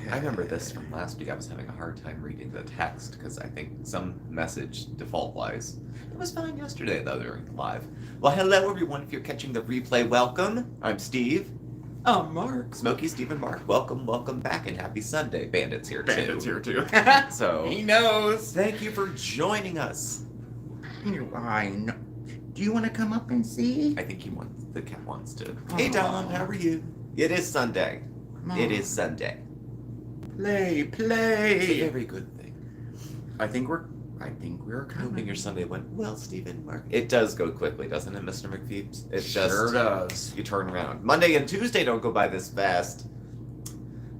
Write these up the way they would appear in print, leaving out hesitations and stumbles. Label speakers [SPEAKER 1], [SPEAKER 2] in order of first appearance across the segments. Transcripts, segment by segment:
[SPEAKER 1] Okay.
[SPEAKER 2] I remember this from last week. I was having a hard time reading the text because I think some message default-wise. It was fine yesterday, though, during live. Well, hello, everyone. If you're catching the replay, welcome. I'm Steve.
[SPEAKER 1] I'm Mark.
[SPEAKER 2] Smokeysteveandmarc. Welcome back, and happy Sunday. Bandit's here, too.
[SPEAKER 1] Bandit's here, too.
[SPEAKER 2] So,
[SPEAKER 1] he knows.
[SPEAKER 2] Thank you for joining us.
[SPEAKER 1] I know. Do you want to come up and see?
[SPEAKER 2] I think the cat wants to. Hey, Don, how are you? It is Sunday. It is Sunday.
[SPEAKER 1] Play.
[SPEAKER 2] It's a very good thing.
[SPEAKER 1] I think we're coming.
[SPEAKER 2] Hoping your Sunday went well, Stephen, Mark. It does go quickly, doesn't it, Mr. McPheeps? It
[SPEAKER 1] sure does.
[SPEAKER 2] You turn around. Monday and Tuesday don't go by this fast.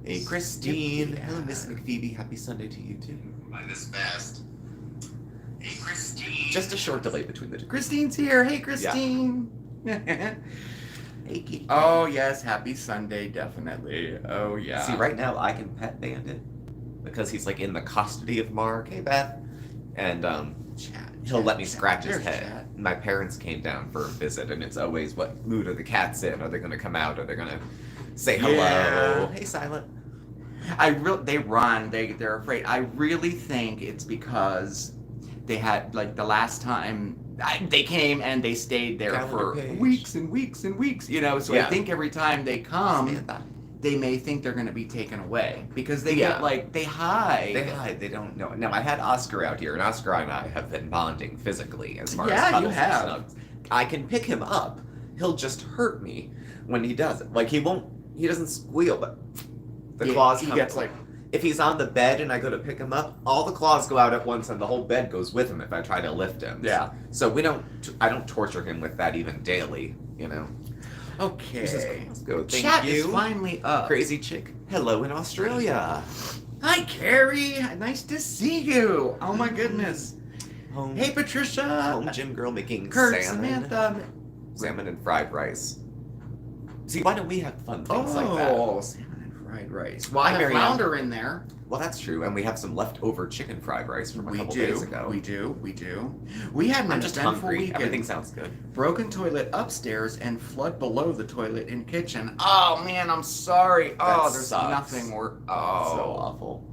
[SPEAKER 2] Hey, Christine.
[SPEAKER 1] Yeah.
[SPEAKER 2] Hello, Miss McPhoebe. Happy Sunday to you, too. By this fast. Hey, Christine. Just a short delay between the two.
[SPEAKER 1] Christine's here. Hey, Christine. Yeah.
[SPEAKER 2] Hey, Kitty.
[SPEAKER 1] Oh, yes. Happy Sunday, definitely. Oh, yeah.
[SPEAKER 2] See, right now I can pet Bandit because he's like in the custody of Mark. Hey, Beth. And he'll let me scratch his head.
[SPEAKER 1] Chat.
[SPEAKER 2] My parents came down for a visit, and it's always, what mood are the cats in? Are they going to come out? Are they going to say hello?
[SPEAKER 1] Yeah.
[SPEAKER 2] Hey, Silent.
[SPEAKER 1] They run. They're afraid. I really think it's because they had, like, the last time they came and they stayed there
[SPEAKER 2] Calendar
[SPEAKER 1] for
[SPEAKER 2] page.
[SPEAKER 1] weeks and weeks and weeks, you know. So
[SPEAKER 2] Yeah.
[SPEAKER 1] I think every time they come,
[SPEAKER 2] Samantha.
[SPEAKER 1] they may think they're going to be taken away because they
[SPEAKER 2] Yeah.
[SPEAKER 1] get, like, they hide.
[SPEAKER 2] They hide. They don't know. Now, I had Oscar out here, and Oscar and I have been bonding physically as far
[SPEAKER 1] Yeah,
[SPEAKER 2] as
[SPEAKER 1] you
[SPEAKER 2] cuddles
[SPEAKER 1] have.
[SPEAKER 2] and snugs. I can pick him up. He'll just hurt me when he does it. Like, he doesn't squeal, but the claws
[SPEAKER 1] he
[SPEAKER 2] come.
[SPEAKER 1] gets, like,
[SPEAKER 2] If he's on the bed and I go to pick him up, all the claws go out at once and the whole bed goes with him if I try to lift him.
[SPEAKER 1] Yeah.
[SPEAKER 2] So I don't torture him with that even daily, you know.
[SPEAKER 1] okay.
[SPEAKER 2] Let's go. Thank
[SPEAKER 1] Chat
[SPEAKER 2] you.
[SPEAKER 1] is finally up.
[SPEAKER 2] Crazy chick. Hello in Australia.
[SPEAKER 1] Hi, Carrie. Nice to see you. Oh, my goodness.
[SPEAKER 2] Home,
[SPEAKER 1] Hey, Patricia.
[SPEAKER 2] home gym girl making
[SPEAKER 1] Kurt,
[SPEAKER 2] salmon.
[SPEAKER 1] Samantha.
[SPEAKER 2] Salmon and fried rice. See, why don't we have fun things like
[SPEAKER 1] Oh,
[SPEAKER 2] that?
[SPEAKER 1] salmon and fried rice. Well, I have
[SPEAKER 2] Marianne.
[SPEAKER 1] flounder in there.
[SPEAKER 2] Well, that's true, and we have some leftover chicken fried rice from a couple days ago.
[SPEAKER 1] We do. We had an
[SPEAKER 2] I'm just
[SPEAKER 1] eventful
[SPEAKER 2] hungry.
[SPEAKER 1] weekend.
[SPEAKER 2] Everything sounds good.
[SPEAKER 1] Broken toilet upstairs and flood below the toilet in kitchen. Oh man, I'm sorry. Oh, there's
[SPEAKER 2] sucks.
[SPEAKER 1] nothing worse.
[SPEAKER 2] So
[SPEAKER 1] Oh,
[SPEAKER 2] awful.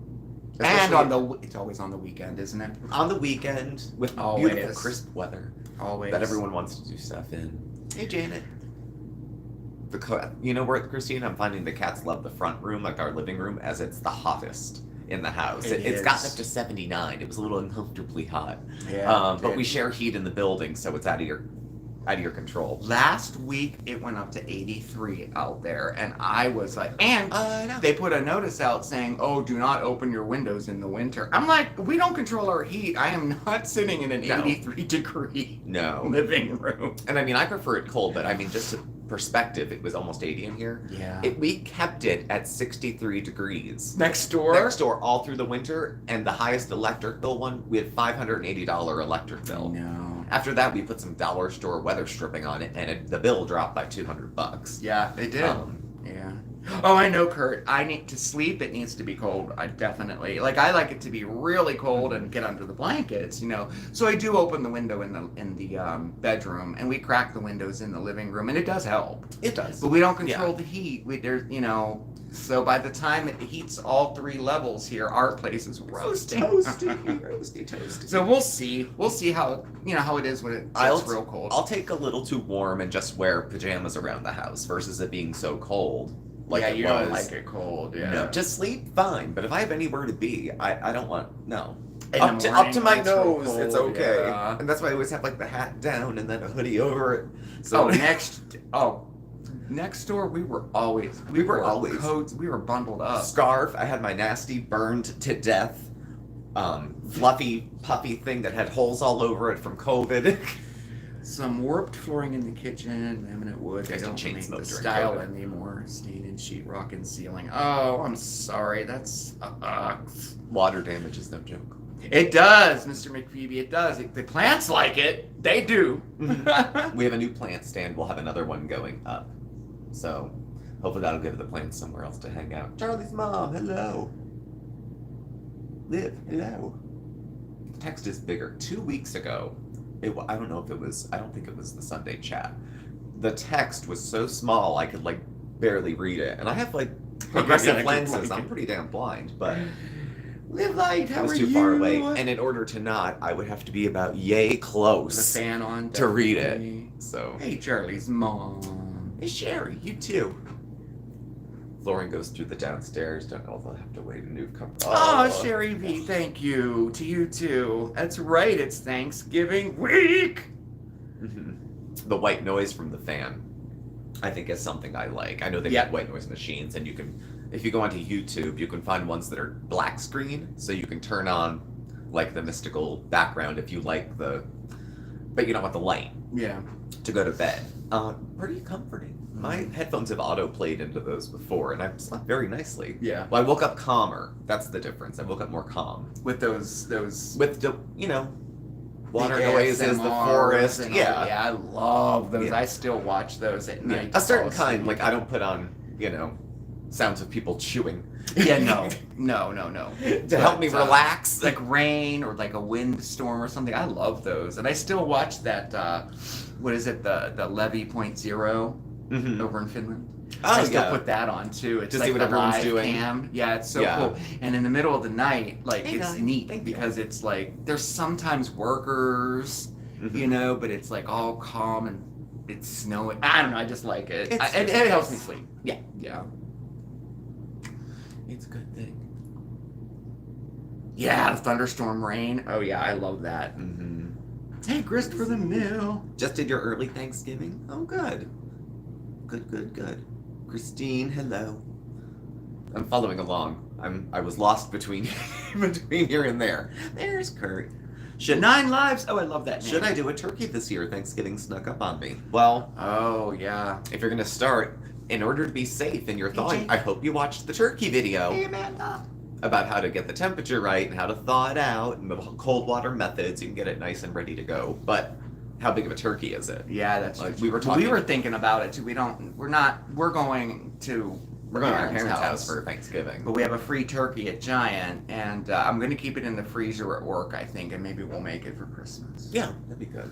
[SPEAKER 1] and
[SPEAKER 2] Especially
[SPEAKER 1] it's always on the weekend, isn't it?
[SPEAKER 2] on the weekend with
[SPEAKER 1] Always.
[SPEAKER 2] beautiful, crisp weather
[SPEAKER 1] Always.
[SPEAKER 2] that everyone wants to do stuff in. Hey, Janet. You know where, Christine? I'm finding the cats love the front room, like our living room, as it's the hottest in the house. It's gotten up to 79. It was a little uncomfortably hot.
[SPEAKER 1] Yeah.
[SPEAKER 2] But we share heat in the building, so it's out of your control.
[SPEAKER 1] Last week it went up to 83 out there, and I was like, and
[SPEAKER 2] No.
[SPEAKER 1] they put a notice out saying, "Oh, do not open your windows in the winter." I'm like, we don't control our heat. I am not sitting in an
[SPEAKER 2] No.
[SPEAKER 1] 83-degree
[SPEAKER 2] No.
[SPEAKER 1] living room.
[SPEAKER 2] And I mean, I prefer it cold, but I mean, just to perspective, it was almost 80 in here.
[SPEAKER 1] Yeah.
[SPEAKER 2] We kept it at 63 degrees.
[SPEAKER 1] Next door.
[SPEAKER 2] Next door all through the winter, and the highest electric bill one, we had $580 electric bill.
[SPEAKER 1] No.
[SPEAKER 2] After that, we put some dollar store weather stripping on it, and the bill dropped by $200.
[SPEAKER 1] Yeah, they did. Yeah. Oh, I know, Kurt. I need to sleep. It needs to be cold. I definitely I like it to be really cold and get under the blankets, you know. So I do open the window in the bedroom, and we crack the windows in the living room, and it does help.
[SPEAKER 2] It does.
[SPEAKER 1] But we don't control the heat. There's, you know. So by the time it heats all 3 levels here, our place is roasting.
[SPEAKER 2] Toasty.
[SPEAKER 1] So we'll see. We'll see how it is when it gets real cold.
[SPEAKER 2] I'll take a little too warm and just wear pajamas around the house versus it being so cold. Like
[SPEAKER 1] you
[SPEAKER 2] it was.
[SPEAKER 1] don't like it cold. Yeah.
[SPEAKER 2] No, just sleep fine. But if I have anywhere to be, I don't want no.
[SPEAKER 1] In
[SPEAKER 2] Up
[SPEAKER 1] the
[SPEAKER 2] to
[SPEAKER 1] morning
[SPEAKER 2] my
[SPEAKER 1] when it's real
[SPEAKER 2] nose, it's
[SPEAKER 1] cold,
[SPEAKER 2] okay.
[SPEAKER 1] yeah.
[SPEAKER 2] And that's why I always have like the hat down and then a hoodie over it. So
[SPEAKER 1] Next door, we were always coats. We were bundled up.
[SPEAKER 2] Scarf. I had my nasty burned to death, fluffy puffy thing that had holes all over it from COVID.
[SPEAKER 1] Some warped flooring in the kitchen, laminate wood. They
[SPEAKER 2] Guys
[SPEAKER 1] don't
[SPEAKER 2] chain
[SPEAKER 1] make
[SPEAKER 2] smoke
[SPEAKER 1] the
[SPEAKER 2] during
[SPEAKER 1] style
[SPEAKER 2] COVID.
[SPEAKER 1] anymore. Stain and sheetrock and ceiling. Oh, I'm sorry. That sucks.
[SPEAKER 2] Water damage is no joke.
[SPEAKER 1] It does, Mr. McPhoebe. It does. The plants like it. They do.
[SPEAKER 2] We have a new plant stand. We'll have another one going up. So hopefully that'll give the plants somewhere else to hang out. Charlie's mom, hello. Liv, hello. The text is bigger. 2 weeks ago, I don't think it was the Sunday chat. The text was so small I could barely read it. And I have progressive
[SPEAKER 1] Yeah,
[SPEAKER 2] lenses. I'm pretty damn blind, but
[SPEAKER 1] Live light,
[SPEAKER 2] I
[SPEAKER 1] how
[SPEAKER 2] was
[SPEAKER 1] are
[SPEAKER 2] too
[SPEAKER 1] you?
[SPEAKER 2] far away. And in order to not, I would have to be about yay
[SPEAKER 1] The
[SPEAKER 2] close
[SPEAKER 1] fan on.
[SPEAKER 2] to read
[SPEAKER 1] definitely.
[SPEAKER 2] it. So,
[SPEAKER 1] Hey, Charlie's mom.
[SPEAKER 2] hey, Sherry, you too. Lauren goes through the downstairs. Don't know if I'll have to wait a new cup.
[SPEAKER 1] Oh, Sherry V, thank you. To you too. That's right, it's Thanksgiving week.
[SPEAKER 2] The white noise from the fan, I think, is something I like. I know they
[SPEAKER 1] Yeah.
[SPEAKER 2] make white noise machines, and you can, if you go onto YouTube, you can find ones that are black screen, so you can turn on like the mystical background if you like but you don't want the light
[SPEAKER 1] Yeah.
[SPEAKER 2] to go to bed. Pretty comforting. My headphones have auto-played into those before, and I've slept very nicely.
[SPEAKER 1] Yeah.
[SPEAKER 2] Well, I woke up calmer. That's the difference. I woke up more calm.
[SPEAKER 1] With those
[SPEAKER 2] With the, water
[SPEAKER 1] the
[SPEAKER 2] noises, the
[SPEAKER 1] ASMRs
[SPEAKER 2] forest.
[SPEAKER 1] and all-
[SPEAKER 2] Yeah.
[SPEAKER 1] yeah, I love those.
[SPEAKER 2] Yeah.
[SPEAKER 1] I still watch those at night.
[SPEAKER 2] A certain
[SPEAKER 1] to fall
[SPEAKER 2] kind,
[SPEAKER 1] asleep.
[SPEAKER 2] like I don't put on, sounds of people chewing.
[SPEAKER 1] Yeah, no.
[SPEAKER 2] To help me relax.
[SPEAKER 1] Like rain or like a windstorm or something. I love those. And I still watch that, what is it, the Levy Point Zero
[SPEAKER 2] Mhm.
[SPEAKER 1] over in Finland.
[SPEAKER 2] Oh,
[SPEAKER 1] I still
[SPEAKER 2] yeah.
[SPEAKER 1] put that on too. It's
[SPEAKER 2] To
[SPEAKER 1] like
[SPEAKER 2] see what
[SPEAKER 1] the
[SPEAKER 2] everyone's
[SPEAKER 1] live
[SPEAKER 2] doing.
[SPEAKER 1] cam. Yeah, it's so
[SPEAKER 2] Yeah.
[SPEAKER 1] cool. And in the middle of the night, like
[SPEAKER 2] Hey,
[SPEAKER 1] it's
[SPEAKER 2] guys.
[SPEAKER 1] neat
[SPEAKER 2] Thank you.
[SPEAKER 1] because it's like there's sometimes workers,
[SPEAKER 2] Mhm.
[SPEAKER 1] but it's like all calm and it's snowing. I don't know. I just like it.
[SPEAKER 2] It's
[SPEAKER 1] It
[SPEAKER 2] just
[SPEAKER 1] helps me
[SPEAKER 2] nice.
[SPEAKER 1] sleep.
[SPEAKER 2] Yeah.
[SPEAKER 1] Yeah.
[SPEAKER 2] It's a good thing.
[SPEAKER 1] Yeah, the thunderstorm rain. Oh yeah, I love that.
[SPEAKER 2] Mm-hmm.
[SPEAKER 1] Hey, grist for the mill.
[SPEAKER 2] Just did your early Thanksgiving? Oh, good. Good. Christine, hello. I'm following along. I was lost between here and there. There's Kurt. Should
[SPEAKER 1] 9 lives. Oh, I love that name.
[SPEAKER 2] Should I do a turkey this year? Thanksgiving snuck up on me. Well,
[SPEAKER 1] Oh yeah.
[SPEAKER 2] if you're gonna start, in order to be safe in your
[SPEAKER 1] Hey,
[SPEAKER 2] thawing,
[SPEAKER 1] Jake.
[SPEAKER 2] I hope you watched the turkey video
[SPEAKER 1] Hey Amanda.
[SPEAKER 2] about how to get the temperature right and how to thaw it out and the cold water methods. You can get it nice and ready to go. But how big of a turkey is it?
[SPEAKER 1] Yeah, that's
[SPEAKER 2] Like,
[SPEAKER 1] true.
[SPEAKER 2] we were talking-
[SPEAKER 1] We were thinking about it too. We're going to.
[SPEAKER 2] We're going to our parents' house for Thanksgiving.
[SPEAKER 1] But we have a free turkey at Giant, and I'm going to keep it in the freezer at work, I think, and maybe we'll make it for Christmas.
[SPEAKER 2] Yeah, that'd be good.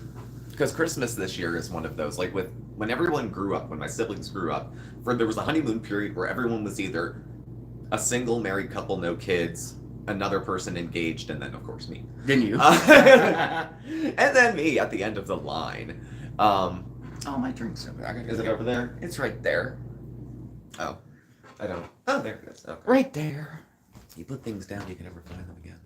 [SPEAKER 2] Because Christmas this year is one of those, like when everyone grew up, when my siblings grew up, there was a honeymoon period where everyone was either a single married couple, no kids, another person engaged, and then of course me.
[SPEAKER 1] Didn't you?
[SPEAKER 2] And then me at the end of the line.
[SPEAKER 1] Oh, my drink's over there.
[SPEAKER 2] Is it over there?
[SPEAKER 1] It's right there.
[SPEAKER 2] Oh, I don't. Oh, there it is. Okay.
[SPEAKER 1] Right there.
[SPEAKER 2] You put things down, you can never find them again.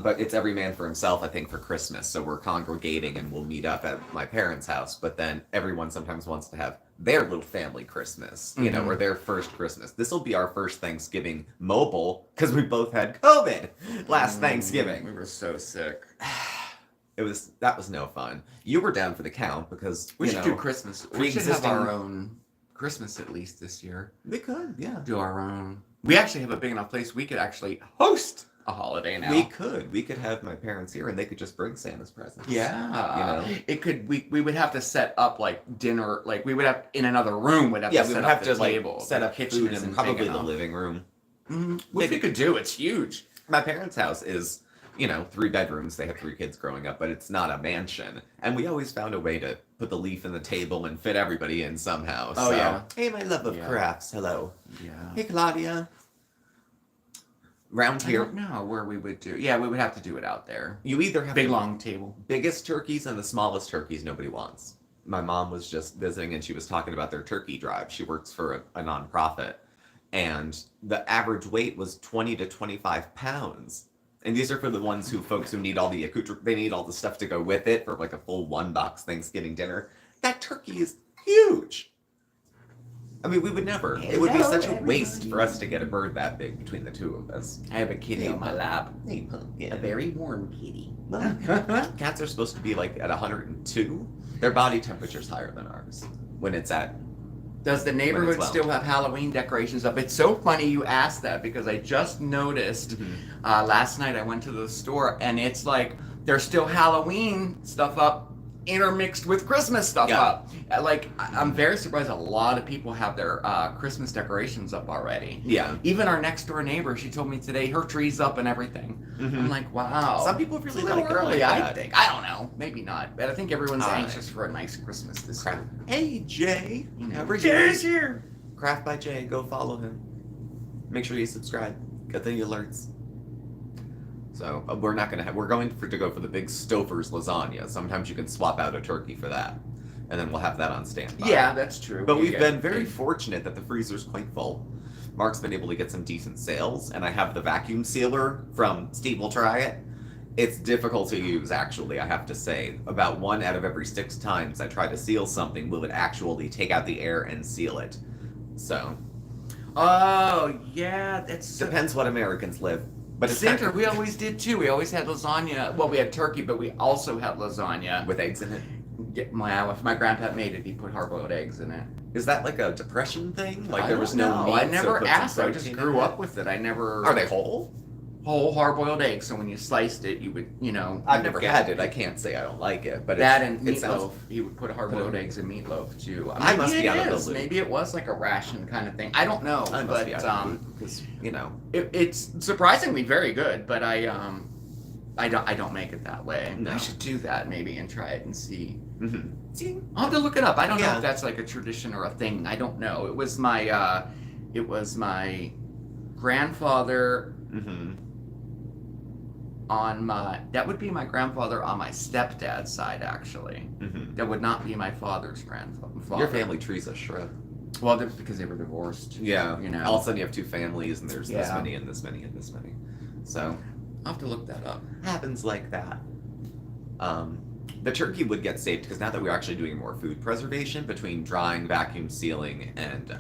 [SPEAKER 2] But it's every man for himself, I think, for Christmas. So we're congregating and we'll meet up at my parents' house. But then everyone sometimes wants to have their little family Christmas, or their first Christmas. This will be our first Thanksgiving mobile because we both had COVID last Thanksgiving.
[SPEAKER 1] We were so sick.
[SPEAKER 2] That was no fun. You were down for the count because
[SPEAKER 1] We should do Christmas. We should have
[SPEAKER 2] pre-existing-
[SPEAKER 1] our own Christmas at least this year.
[SPEAKER 2] We could, yeah.
[SPEAKER 1] Do our own. We actually have a big enough place we could actually host a holiday now.
[SPEAKER 2] We could have my parents here and they could just bring Santa's presents.
[SPEAKER 1] Yeah, it could. We would have to set up like dinner. Like we would have in another room. We'd have
[SPEAKER 2] Yeah,
[SPEAKER 1] to
[SPEAKER 2] we
[SPEAKER 1] set
[SPEAKER 2] would
[SPEAKER 1] up
[SPEAKER 2] have
[SPEAKER 1] the
[SPEAKER 2] to
[SPEAKER 1] table.
[SPEAKER 2] set
[SPEAKER 1] The
[SPEAKER 2] up
[SPEAKER 1] kitchen
[SPEAKER 2] food
[SPEAKER 1] isn't
[SPEAKER 2] and probably
[SPEAKER 1] big
[SPEAKER 2] the
[SPEAKER 1] enough.
[SPEAKER 2] living room.
[SPEAKER 1] Which we could do. It's huge.
[SPEAKER 2] My parents' house is, 3 bedrooms. They have 3 kids growing up, but it's not a mansion. And we always found a way to put the leaf in the table and fit everybody in somehow.
[SPEAKER 1] Oh,
[SPEAKER 2] so,
[SPEAKER 1] yeah.
[SPEAKER 2] Hey, my love of
[SPEAKER 1] Yeah.
[SPEAKER 2] crafts. Hello.
[SPEAKER 1] Yeah.
[SPEAKER 2] Hey, Claudia. Round
[SPEAKER 1] I
[SPEAKER 2] here,
[SPEAKER 1] don't know where we would do. Yeah, we would have to do it out there.
[SPEAKER 2] you either have
[SPEAKER 1] Big
[SPEAKER 2] the
[SPEAKER 1] long table.
[SPEAKER 2] biggest turkeys and the smallest turkeys nobody wants. My mom was just visiting and she was talking about their turkey drive. She works for a nonprofit. And the average weight was 20 to 25 pounds. And these are for the folks who need all the they need all the stuff to go with it for like a full 1-box Thanksgiving dinner. That turkey is huge. I mean, we would never. It would be such a waste for us to get a bird that big between the two of us.
[SPEAKER 1] I have a kitty
[SPEAKER 2] Hey,
[SPEAKER 1] on my lap.
[SPEAKER 2] Hey, yeah.
[SPEAKER 1] A very warm kitty.
[SPEAKER 2] Cats are supposed to be like at 102. Their body temperature's higher than ours when it's at.
[SPEAKER 1] Does the neighborhood
[SPEAKER 2] well.
[SPEAKER 1] still have Halloween decorations up? It's so funny you asked that because I just noticed last night I went to the store and it's like there's still Halloween stuff up intermixed with Christmas stuff
[SPEAKER 2] Yeah.
[SPEAKER 1] up. I'm very surprised a lot of people have their Christmas decorations up already.
[SPEAKER 2] Yeah.
[SPEAKER 1] Even our next door neighbor, she told me today her tree's up and everything. I'm like, wow.
[SPEAKER 2] Some people
[SPEAKER 1] It's
[SPEAKER 2] really
[SPEAKER 1] a little
[SPEAKER 2] like it
[SPEAKER 1] early,
[SPEAKER 2] like
[SPEAKER 1] I
[SPEAKER 2] that.
[SPEAKER 1] think. I don't know. Maybe not. But I think everyone's
[SPEAKER 2] All right.
[SPEAKER 1] anxious for a nice Christmas this
[SPEAKER 2] Crap.
[SPEAKER 1] year.
[SPEAKER 2] Hey, Jay. How are you?
[SPEAKER 1] Jay's here.
[SPEAKER 2] Craft by Jay. Go follow him. Make sure you subscribe. Get the alerts. So we're not gonna have. We're going to go for the big Stouffer's lasagna. Sometimes you can swap out a turkey for that, and then we'll have that on standby.
[SPEAKER 1] Yeah, that's true.
[SPEAKER 2] But we've been very fortunate that the freezer's quite full. Mark's been able to get some decent sales, and I have the vacuum sealer from Steve will try it. It's difficult to use, actually, I have to say. About 1 out of every 6 times I try to seal something, will it actually take out the air and seal it. So.
[SPEAKER 1] Oh, yeah, that's...
[SPEAKER 2] Depends what Americans live. But it's
[SPEAKER 1] Center, we always did too. We always had lasagna. Well, we had turkey, but we also had lasagna.
[SPEAKER 2] With eggs in it?
[SPEAKER 1] If my grandpa made it, he put hard-boiled eggs in it.
[SPEAKER 2] Is that like a depression thing? Like there was
[SPEAKER 1] no
[SPEAKER 2] meat?
[SPEAKER 1] I never
[SPEAKER 2] so
[SPEAKER 1] asked. I just grew up with it. I never...
[SPEAKER 2] Are they whole?
[SPEAKER 1] Whole hard-boiled eggs, so when you sliced it, you would,
[SPEAKER 2] I've never had it. I can't say I don't like it, but
[SPEAKER 1] that and
[SPEAKER 2] it
[SPEAKER 1] meatloaf.
[SPEAKER 2] sounds...
[SPEAKER 1] He would put hard-boiled eggs in meatloaf too.
[SPEAKER 2] I must be out of the loop.
[SPEAKER 1] Maybe it was like a ration kind of thing. I don't know.
[SPEAKER 2] I must be out of the loop because
[SPEAKER 1] it's surprisingly very good, but I don't make it that way.
[SPEAKER 2] No.
[SPEAKER 1] I should do that maybe and try it and see.
[SPEAKER 2] Mm-hmm.
[SPEAKER 1] See, I'll have to look it up. I don't know if that's like a tradition or a thing. I don't know. It was my grandfather.
[SPEAKER 2] Mm-hmm.
[SPEAKER 1] That would be my grandfather on my stepdad's side, actually.
[SPEAKER 2] Mm-hmm.
[SPEAKER 1] That would not be my father's grandfather.
[SPEAKER 2] Your family tree's a shrub.
[SPEAKER 1] Well, because they were divorced.
[SPEAKER 2] Yeah.
[SPEAKER 1] All
[SPEAKER 2] of a sudden you have 2 families, and there's this many and this many and this many. So
[SPEAKER 1] I'll have to look that up.
[SPEAKER 2] Happens like that. The turkey would get saved because now that we're actually doing more food preservation between drying, vacuum sealing, and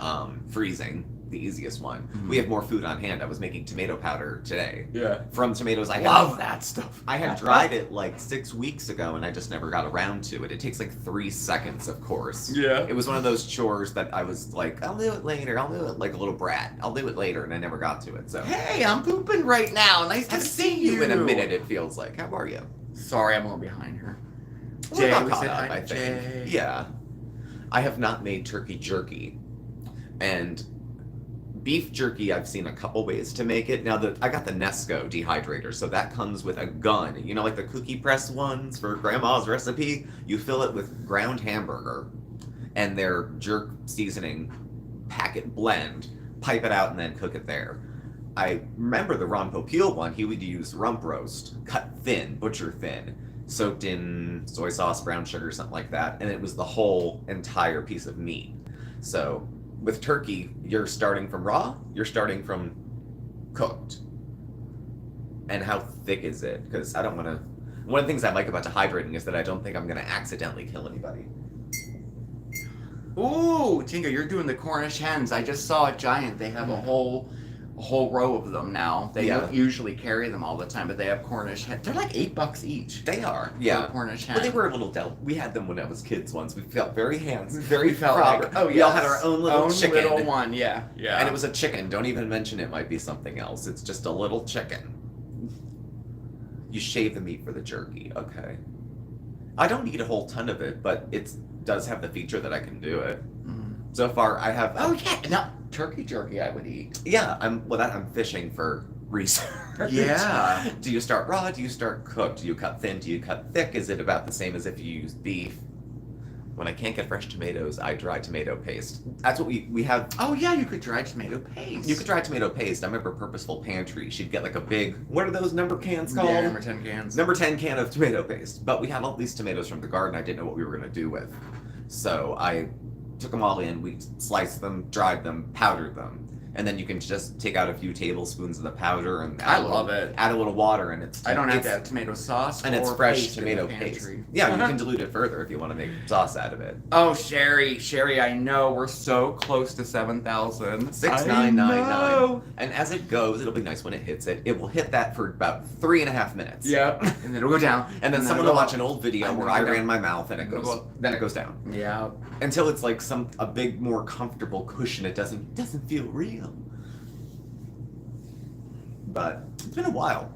[SPEAKER 2] freezing, the easiest one, we have more food on hand. I was making tomato powder today.
[SPEAKER 1] Yeah.
[SPEAKER 2] From tomatoes I
[SPEAKER 1] love that stuff.
[SPEAKER 2] I had dried it like 6 weeks ago, and I just never got around to it. It takes like 3 seconds, of course.
[SPEAKER 1] Yeah.
[SPEAKER 2] It was one of those chores that I was like, I'll do it later. I'll do it like a little brat. I'll do it later, and I never got to it. So.
[SPEAKER 1] Hey, I'm pooping right now. Nice to see you.
[SPEAKER 2] In a minute, it feels like. How are you?
[SPEAKER 1] Sorry, I'm a little behind her.
[SPEAKER 2] Jay, caught up, I think. Yeah. I have not made turkey jerky. And beef jerky, I've seen a couple ways to make it. Now, I got the Nesco dehydrator, so that comes with a gun. You know, like the cookie press ones for Grandma's recipe? You fill it with ground hamburger and their jerk seasoning packet blend, pipe it out, and then cook it there. I remember the Ron Popeil one, he would use rump roast, cut thin, butcher thin, soaked in soy sauce, brown sugar, something like that, and it was the whole entire piece of meat. So with turkey, you're starting from raw, you're starting from cooked. And how thick is it? Because I don't want to... One of the things I like about dehydrating is that I don't think I'm going to accidentally kill anybody.
[SPEAKER 1] Ooh, Tinka, you're doing the Cornish hens. I just saw a Giant. They have a whole row of them now. They don't usually carry them all the time, but they have Cornish hens. They're like $8 each.
[SPEAKER 2] They are, yeah.
[SPEAKER 1] Cornish hens.
[SPEAKER 2] But they were a little we had them when I was kids once. We felt very handsy, very proper.
[SPEAKER 1] Like, oh,
[SPEAKER 2] we all had our own little chicken.
[SPEAKER 1] Little one, yeah.
[SPEAKER 2] And it was a chicken. Don't even mention it might be something else. It's just a little chicken. You shave the meat for the jerky, okay. I don't eat a whole ton of it, but it does have the feature that I can do it. So far, I have...
[SPEAKER 1] Oh, yeah. Now, turkey jerky I would eat.
[SPEAKER 2] Yeah, I'm fishing for research.
[SPEAKER 1] Yeah.
[SPEAKER 2] Do you start raw? Do you start cooked? Do you cut thin? Do you cut thick? Is it about the same as if you use beef? When I can't get fresh tomatoes, I dry tomato paste. That's what we have.
[SPEAKER 1] Oh, yeah, you could dry tomato paste.
[SPEAKER 2] You could dry tomato paste. I remember Purposeful Pantry. She'd get like a big... What are those number cans called?
[SPEAKER 1] Yeah, number 10 cans.
[SPEAKER 2] Number 10 can of tomato paste. But we had all these tomatoes from the garden I didn't know what we were going to do with. So I took them all in, we sliced them, dried them, powdered them, and then you can just take out a few tablespoons of the powder and add a little water, and it's...
[SPEAKER 1] I don't have to have tomato sauce
[SPEAKER 2] and it's fresh tomato paste. Yeah, you can dilute it further if you want to make sauce out of it.
[SPEAKER 1] Oh, Sherry, I know we're so close to 7,000.
[SPEAKER 2] 6,999. And as it goes, it'll be nice when it hits it. It will hit that for about 3.5 minutes.
[SPEAKER 1] Yep. And then it'll go down.
[SPEAKER 2] And then someone will watch an old video where I ran my mouth and it goes. Then it goes down.
[SPEAKER 1] Yeah.
[SPEAKER 2] Until it's like a big, more comfortable cushion. It doesn't feel real. But it's been a while.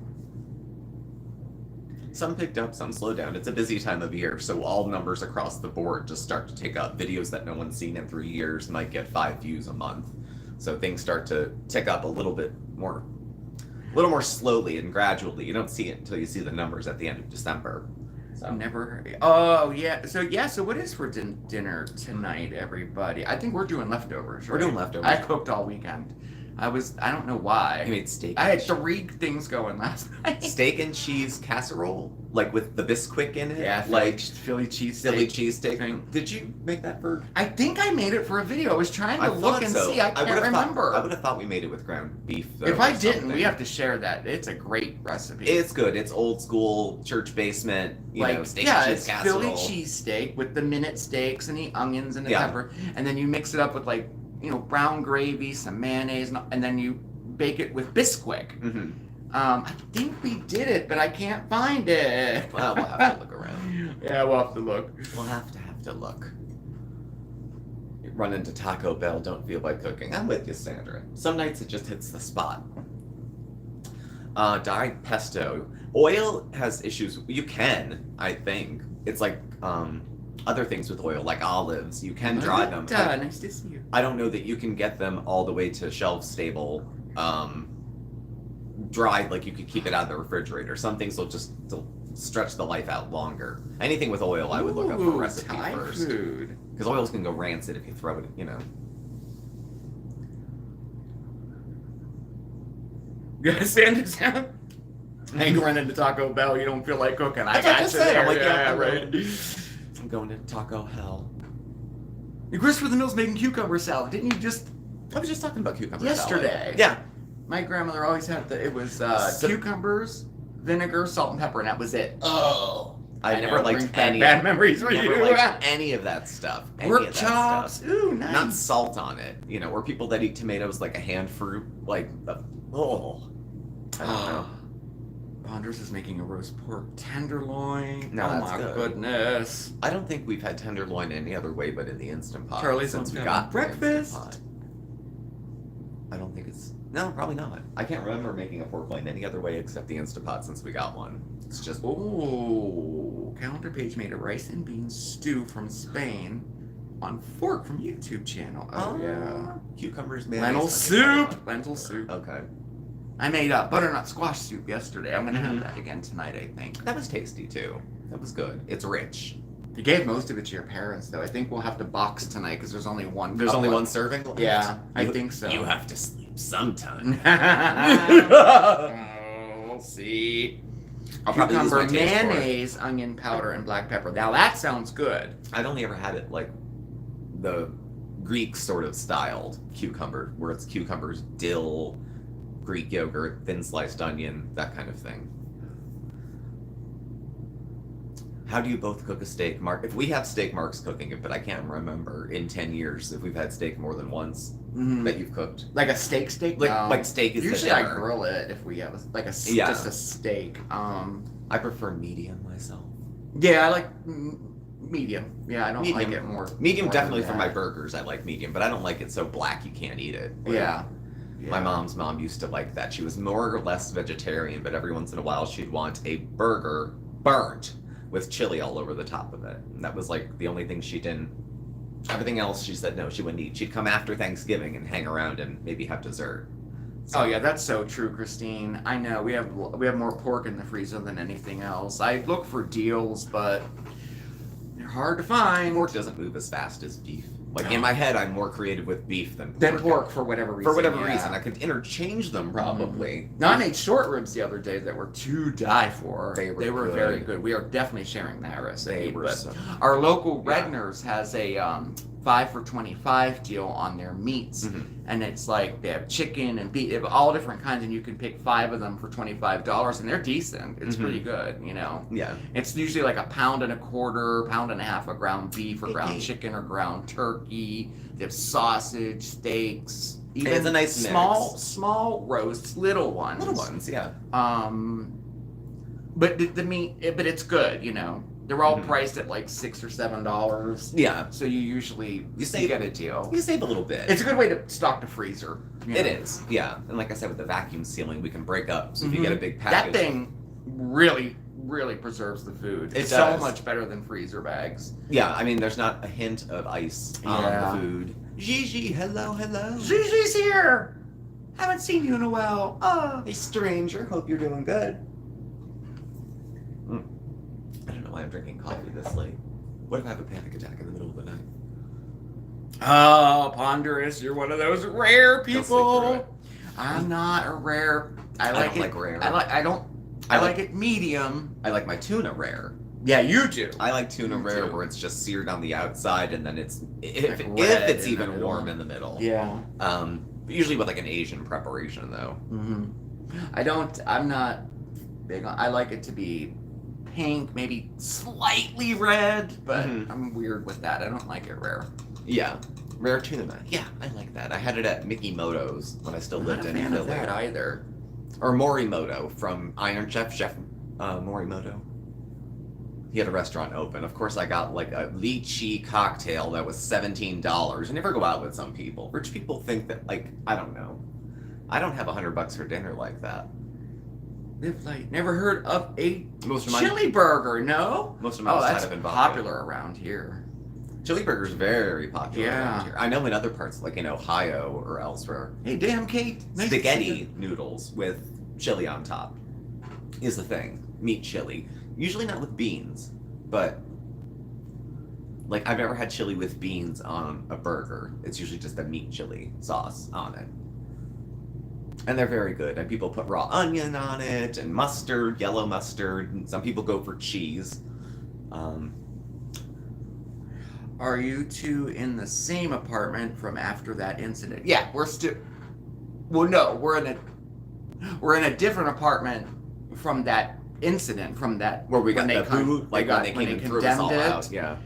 [SPEAKER 2] Some picked up, some slowed down. It's a busy time of year, so all numbers across the board just start to tick up. Videos that no one's seen in 3 years might get 5 views a month. So things start to tick up a little more slowly and gradually. You don't see it until you see the numbers at the end of December. So.
[SPEAKER 1] I've never heard. Oh, yeah. So what is for dinner tonight, everybody? I think we're doing leftovers, right?
[SPEAKER 2] We're doing leftovers.
[SPEAKER 1] I cooked all weekend. I don't know why.
[SPEAKER 2] You made steak.
[SPEAKER 1] I had 3 things going last night.
[SPEAKER 2] Steak and cheese casserole, like with the Bisquick in it.
[SPEAKER 1] Yeah,
[SPEAKER 2] like
[SPEAKER 1] Philly cheesesteak.
[SPEAKER 2] Philly cheesesteak.
[SPEAKER 1] thing.
[SPEAKER 2] Did you make that for?
[SPEAKER 1] I think I made it for a video. I was trying to
[SPEAKER 2] I
[SPEAKER 1] look
[SPEAKER 2] thought
[SPEAKER 1] and
[SPEAKER 2] so.
[SPEAKER 1] see. I can't remember.
[SPEAKER 2] I would have thought we made it with ground beef. Though,
[SPEAKER 1] If I
[SPEAKER 2] or
[SPEAKER 1] didn't,
[SPEAKER 2] something.
[SPEAKER 1] we have to share that. It's a great recipe.
[SPEAKER 2] It's good. It's old school church basement. You know, steak and cheese
[SPEAKER 1] it's
[SPEAKER 2] casserole.
[SPEAKER 1] Philly cheesesteak with the minute steaks and the onions and the
[SPEAKER 2] Yeah.
[SPEAKER 1] pepper, and then you mix it up with brown gravy, some mayonnaise, and then you bake it with Bisquick.
[SPEAKER 2] Mm-hmm.
[SPEAKER 1] I think we did it, but I can't find it.
[SPEAKER 2] Well, we'll have to look around.
[SPEAKER 1] Yeah, we'll have to look.
[SPEAKER 2] We'll have to look. You run into Taco Bell, don't feel like cooking. I'm with you, Sandra. Some nights it just hits the spot. Dyed pesto. Oil has issues. You can, I think. It's like other things with oil, like olives. You can dry them.
[SPEAKER 1] Nice to see you.
[SPEAKER 2] I don't know that you can get them all the way to shelf stable, dried, like you could keep it out of the refrigerator. Some things will just stretch the life out longer. Anything with oil, I would look up for a recipe
[SPEAKER 1] Thai
[SPEAKER 2] first.
[SPEAKER 1] food.
[SPEAKER 2] Because oils can go rancid if you throw it, you know.
[SPEAKER 1] Yeah, Sandra sound. I ain't running to Taco Bell. You don't feel like cooking. I
[SPEAKER 2] That's what I
[SPEAKER 1] got
[SPEAKER 2] just
[SPEAKER 1] you
[SPEAKER 2] said.
[SPEAKER 1] there.
[SPEAKER 2] I'm like,
[SPEAKER 1] yeah,
[SPEAKER 2] yeah,
[SPEAKER 1] right.
[SPEAKER 2] I'm going to Taco Hell.
[SPEAKER 1] Christopher the Mill's making cucumber salad. Didn't you just
[SPEAKER 2] I was just talking about cucumber
[SPEAKER 1] yesterday?
[SPEAKER 2] salad. Yeah.
[SPEAKER 1] My grandmother always had it was
[SPEAKER 2] So-
[SPEAKER 1] cucumbers, vinegar, salt, and pepper, and that was it.
[SPEAKER 2] Oh. I never
[SPEAKER 1] know,
[SPEAKER 2] liked
[SPEAKER 1] brings back
[SPEAKER 2] any
[SPEAKER 1] bad memories for
[SPEAKER 2] never
[SPEAKER 1] you.
[SPEAKER 2] liked any of that stuff. Any
[SPEAKER 1] Pork
[SPEAKER 2] of that
[SPEAKER 1] chops.
[SPEAKER 2] stuff.
[SPEAKER 1] Ooh, nice.
[SPEAKER 2] Not salt on it, you know, or people that eat tomatoes like a hand fruit, like, oh, I don't know.
[SPEAKER 1] Ponders is making a roast pork tenderloin.
[SPEAKER 2] No,
[SPEAKER 1] oh
[SPEAKER 2] that's
[SPEAKER 1] my
[SPEAKER 2] good.
[SPEAKER 1] goodness.
[SPEAKER 2] I don't think we've had tenderloin any other way but in the Instant Pot.
[SPEAKER 1] Charlie's
[SPEAKER 2] since
[SPEAKER 1] on
[SPEAKER 2] we
[SPEAKER 1] family
[SPEAKER 2] got the
[SPEAKER 1] breakfast.
[SPEAKER 2] Instant Pot. I don't think it's no, probably not. I can't remember making a pork loin any other way except the Instant Pot since we got one. It's just
[SPEAKER 1] Oh, calendar page made a rice and beans stew from Spain on fork from YouTube channel. Oh yeah.
[SPEAKER 2] Cucumbers, mayonnaise,
[SPEAKER 1] Lentil
[SPEAKER 2] onion
[SPEAKER 1] soup.
[SPEAKER 2] powder.
[SPEAKER 1] Lentil soup.
[SPEAKER 2] Okay.
[SPEAKER 1] I made butternut squash soup yesterday. I'm gonna have that again tonight, I think.
[SPEAKER 2] That was tasty too. That was good. It's rich.
[SPEAKER 1] You gave most of it to your parents, though. I think we'll have to box tonight because there's only one.
[SPEAKER 2] There's
[SPEAKER 1] cup
[SPEAKER 2] only
[SPEAKER 1] left.
[SPEAKER 2] one serving left?
[SPEAKER 1] Yeah, I think so.
[SPEAKER 2] You have to sleep sometime.
[SPEAKER 1] We'll see.
[SPEAKER 2] I'll probably lose
[SPEAKER 1] Cucumber,
[SPEAKER 2] my taste for it.
[SPEAKER 1] mayonnaise, onion powder, and black pepper. Now that sounds good.
[SPEAKER 2] I've only ever had it like the Greek sort of styled cucumber, where it's cucumbers, dill, Greek yogurt, thin sliced onion, that kind of thing. How do you both cook a steak, Mark? If we have steak, Mark's cooking it, but I can't remember in 10 years if we've had steak more than once that you've cooked.
[SPEAKER 1] Like a steak?
[SPEAKER 2] Like,
[SPEAKER 1] No.
[SPEAKER 2] like steak is
[SPEAKER 1] Usually
[SPEAKER 2] the
[SPEAKER 1] I
[SPEAKER 2] dinner.
[SPEAKER 1] grill it if we have
[SPEAKER 2] Yeah.
[SPEAKER 1] just a steak.
[SPEAKER 2] I prefer medium myself.
[SPEAKER 1] Yeah, I like medium. Yeah, I don't
[SPEAKER 2] Medium.
[SPEAKER 1] like it more.
[SPEAKER 2] Medium
[SPEAKER 1] more
[SPEAKER 2] definitely
[SPEAKER 1] than
[SPEAKER 2] for my
[SPEAKER 1] that.
[SPEAKER 2] burgers. I like medium, but I don't like it so black you can't eat it.
[SPEAKER 1] Yeah.
[SPEAKER 2] My mom's mom used to like that. She was more or less vegetarian, but every once in a while she'd want a burger burnt with chili all over the top of it. And that was like the only thing she didn't. Everything else she said no, she wouldn't eat. She'd come after Thanksgiving and hang around and maybe have dessert. So,
[SPEAKER 1] Oh yeah, that's so true, Christine. I know we have more pork in the freezer than anything else. I look for deals, but they're hard to find.
[SPEAKER 2] pork doesn't move as fast as beef. Like in my head, I'm more creative with beef than pork.
[SPEAKER 1] Then pork for whatever reason.
[SPEAKER 2] For whatever
[SPEAKER 1] yeah.
[SPEAKER 2] reason, I could interchange them probably.
[SPEAKER 1] No, I made short ribs the other day that were to die for.
[SPEAKER 2] They were good.
[SPEAKER 1] very good. We are definitely sharing that recipe.
[SPEAKER 2] They were
[SPEAKER 1] but
[SPEAKER 2] so.
[SPEAKER 1] our local
[SPEAKER 2] Yeah.
[SPEAKER 1] Redner's has a 5 for $25 deal on their meats,
[SPEAKER 2] Mhm.
[SPEAKER 1] and it's like they have chicken and beef, they have all different kinds, and you can pick 5 of them for $25, and they're decent. It's
[SPEAKER 2] Mhm.
[SPEAKER 1] pretty good, you know.
[SPEAKER 2] Yeah.
[SPEAKER 1] It's usually like 1.25 pounds, 1.5 of ground beef or ground
[SPEAKER 2] Mhm.
[SPEAKER 1] chicken or ground turkey. They have sausage, steaks, even
[SPEAKER 2] It's a nice mix.
[SPEAKER 1] small roasts, little ones.
[SPEAKER 2] Little ones, yeah.
[SPEAKER 1] But the meat, but it's good, you know. They're all
[SPEAKER 2] Mhm.
[SPEAKER 1] priced at like $6 or $7.
[SPEAKER 2] Yeah.
[SPEAKER 1] So you usually
[SPEAKER 2] save-
[SPEAKER 1] get a deal.
[SPEAKER 2] You save a little bit.
[SPEAKER 1] It's a good way to stock the freezer. you
[SPEAKER 2] It
[SPEAKER 1] know.
[SPEAKER 2] is, yeah. And like I said, with the vacuum sealing, we can break up. So if you
[SPEAKER 1] Mhm.
[SPEAKER 2] get a big package,
[SPEAKER 1] That thing really preserves the food.
[SPEAKER 2] It
[SPEAKER 1] It's
[SPEAKER 2] does.
[SPEAKER 1] so much better than freezer bags.
[SPEAKER 2] yeah. I mean, there's not a hint of ice on
[SPEAKER 1] Yeah.
[SPEAKER 2] the food. Gigi, hello.
[SPEAKER 1] Gigi's here. Haven't seen you in a while.
[SPEAKER 2] Hey, stranger. Hope you're doing good. I don't know why I'm drinking coffee this late. What if I have a panic attack in the middle of the night?
[SPEAKER 1] Oh, Ponderous, you're one of those rare
[SPEAKER 2] Don't sleep
[SPEAKER 1] people.
[SPEAKER 2] through it.
[SPEAKER 1] I'm not a rare. I
[SPEAKER 2] don't
[SPEAKER 1] it.
[SPEAKER 2] like rare.
[SPEAKER 1] I like it medium.
[SPEAKER 2] I like my tuna rare.
[SPEAKER 1] Yeah, you do.
[SPEAKER 2] I like tuna
[SPEAKER 1] You
[SPEAKER 2] rare
[SPEAKER 1] do.
[SPEAKER 2] where it's just seared on the outside and then it's if
[SPEAKER 1] red
[SPEAKER 2] it's
[SPEAKER 1] in the
[SPEAKER 2] even
[SPEAKER 1] middle.
[SPEAKER 2] warm in the middle.
[SPEAKER 1] Yeah.
[SPEAKER 2] Usually with like an Asian preparation though.
[SPEAKER 1] I'm not big on. I like it to be pink, maybe slightly red, but I'm weird with that. I don't like it rare.
[SPEAKER 2] Yeah. Rare tuna. Yeah, I like that. I had it at Mickey Moto's when I still lived in
[SPEAKER 1] Philly.
[SPEAKER 2] Philly.
[SPEAKER 1] That either.
[SPEAKER 2] Or Morimoto from Iron Chef Morimoto. He had a restaurant open. Of course, I got like a lychee cocktail that was $17. You never go out with some people. Rich people think that, like, I don't know. I don't have $100 for dinner like that.
[SPEAKER 1] Live light. Never heard of a
[SPEAKER 2] Most of
[SPEAKER 1] chili burger? No.
[SPEAKER 2] Most of my
[SPEAKER 1] that's
[SPEAKER 2] have been
[SPEAKER 1] popular around here.
[SPEAKER 2] Chili burger's very popular
[SPEAKER 1] Yeah.
[SPEAKER 2] around here. I know in other parts, like in Ohio or elsewhere,
[SPEAKER 1] Hey, damn, Kate. Nice to see
[SPEAKER 2] spaghetti noodles with chili on top is the thing. Meat chili. Usually not with beans, but like I've never had chili with beans on a burger. It's usually just a meat chili sauce on it. And they're very good. And people put raw onion on it and mustard, yellow mustard. And some people go for cheese.
[SPEAKER 1] Are you two in the same apartment from after that incident? Yeah, we're still. Well, no, we're in a different apartment from that incident. From that
[SPEAKER 2] where we got
[SPEAKER 1] when
[SPEAKER 2] the food, like when they came and threw us all out. Yeah.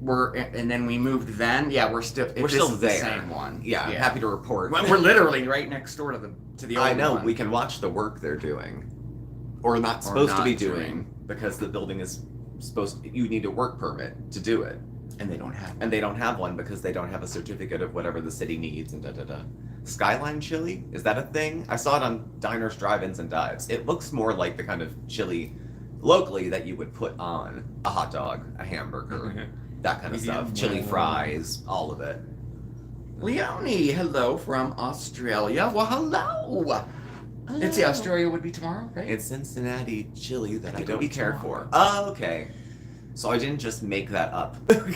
[SPEAKER 1] And then we moved. Then we're still.
[SPEAKER 2] We're still there.
[SPEAKER 1] The same one.
[SPEAKER 2] Yeah, I'm happy to report.
[SPEAKER 1] We're literally right next door to the old
[SPEAKER 2] I know.
[SPEAKER 1] one.
[SPEAKER 2] We can watch the work they're doing, or not supposed to be doing, because the building is supposed. You need a work permit to do it,
[SPEAKER 1] and they don't have.
[SPEAKER 2] And they don't have one because they don't have a certificate of whatever the city needs and da da da. Skyline chili, is that a thing? I saw it on diners, drive-ins, and dives. It looks more like the kind of chili locally that you would put on a hot dog, a hamburger, that kind of stuff. Chili fries, all of it.
[SPEAKER 1] Leonie, hello from Australia. Well, hello. It's the Australia would be tomorrow, right?
[SPEAKER 2] It's Cincinnati chili that I
[SPEAKER 1] it'll
[SPEAKER 2] don't
[SPEAKER 1] be
[SPEAKER 2] care
[SPEAKER 1] tomorrow.
[SPEAKER 2] for. Oh, okay. So I didn't just make that up. I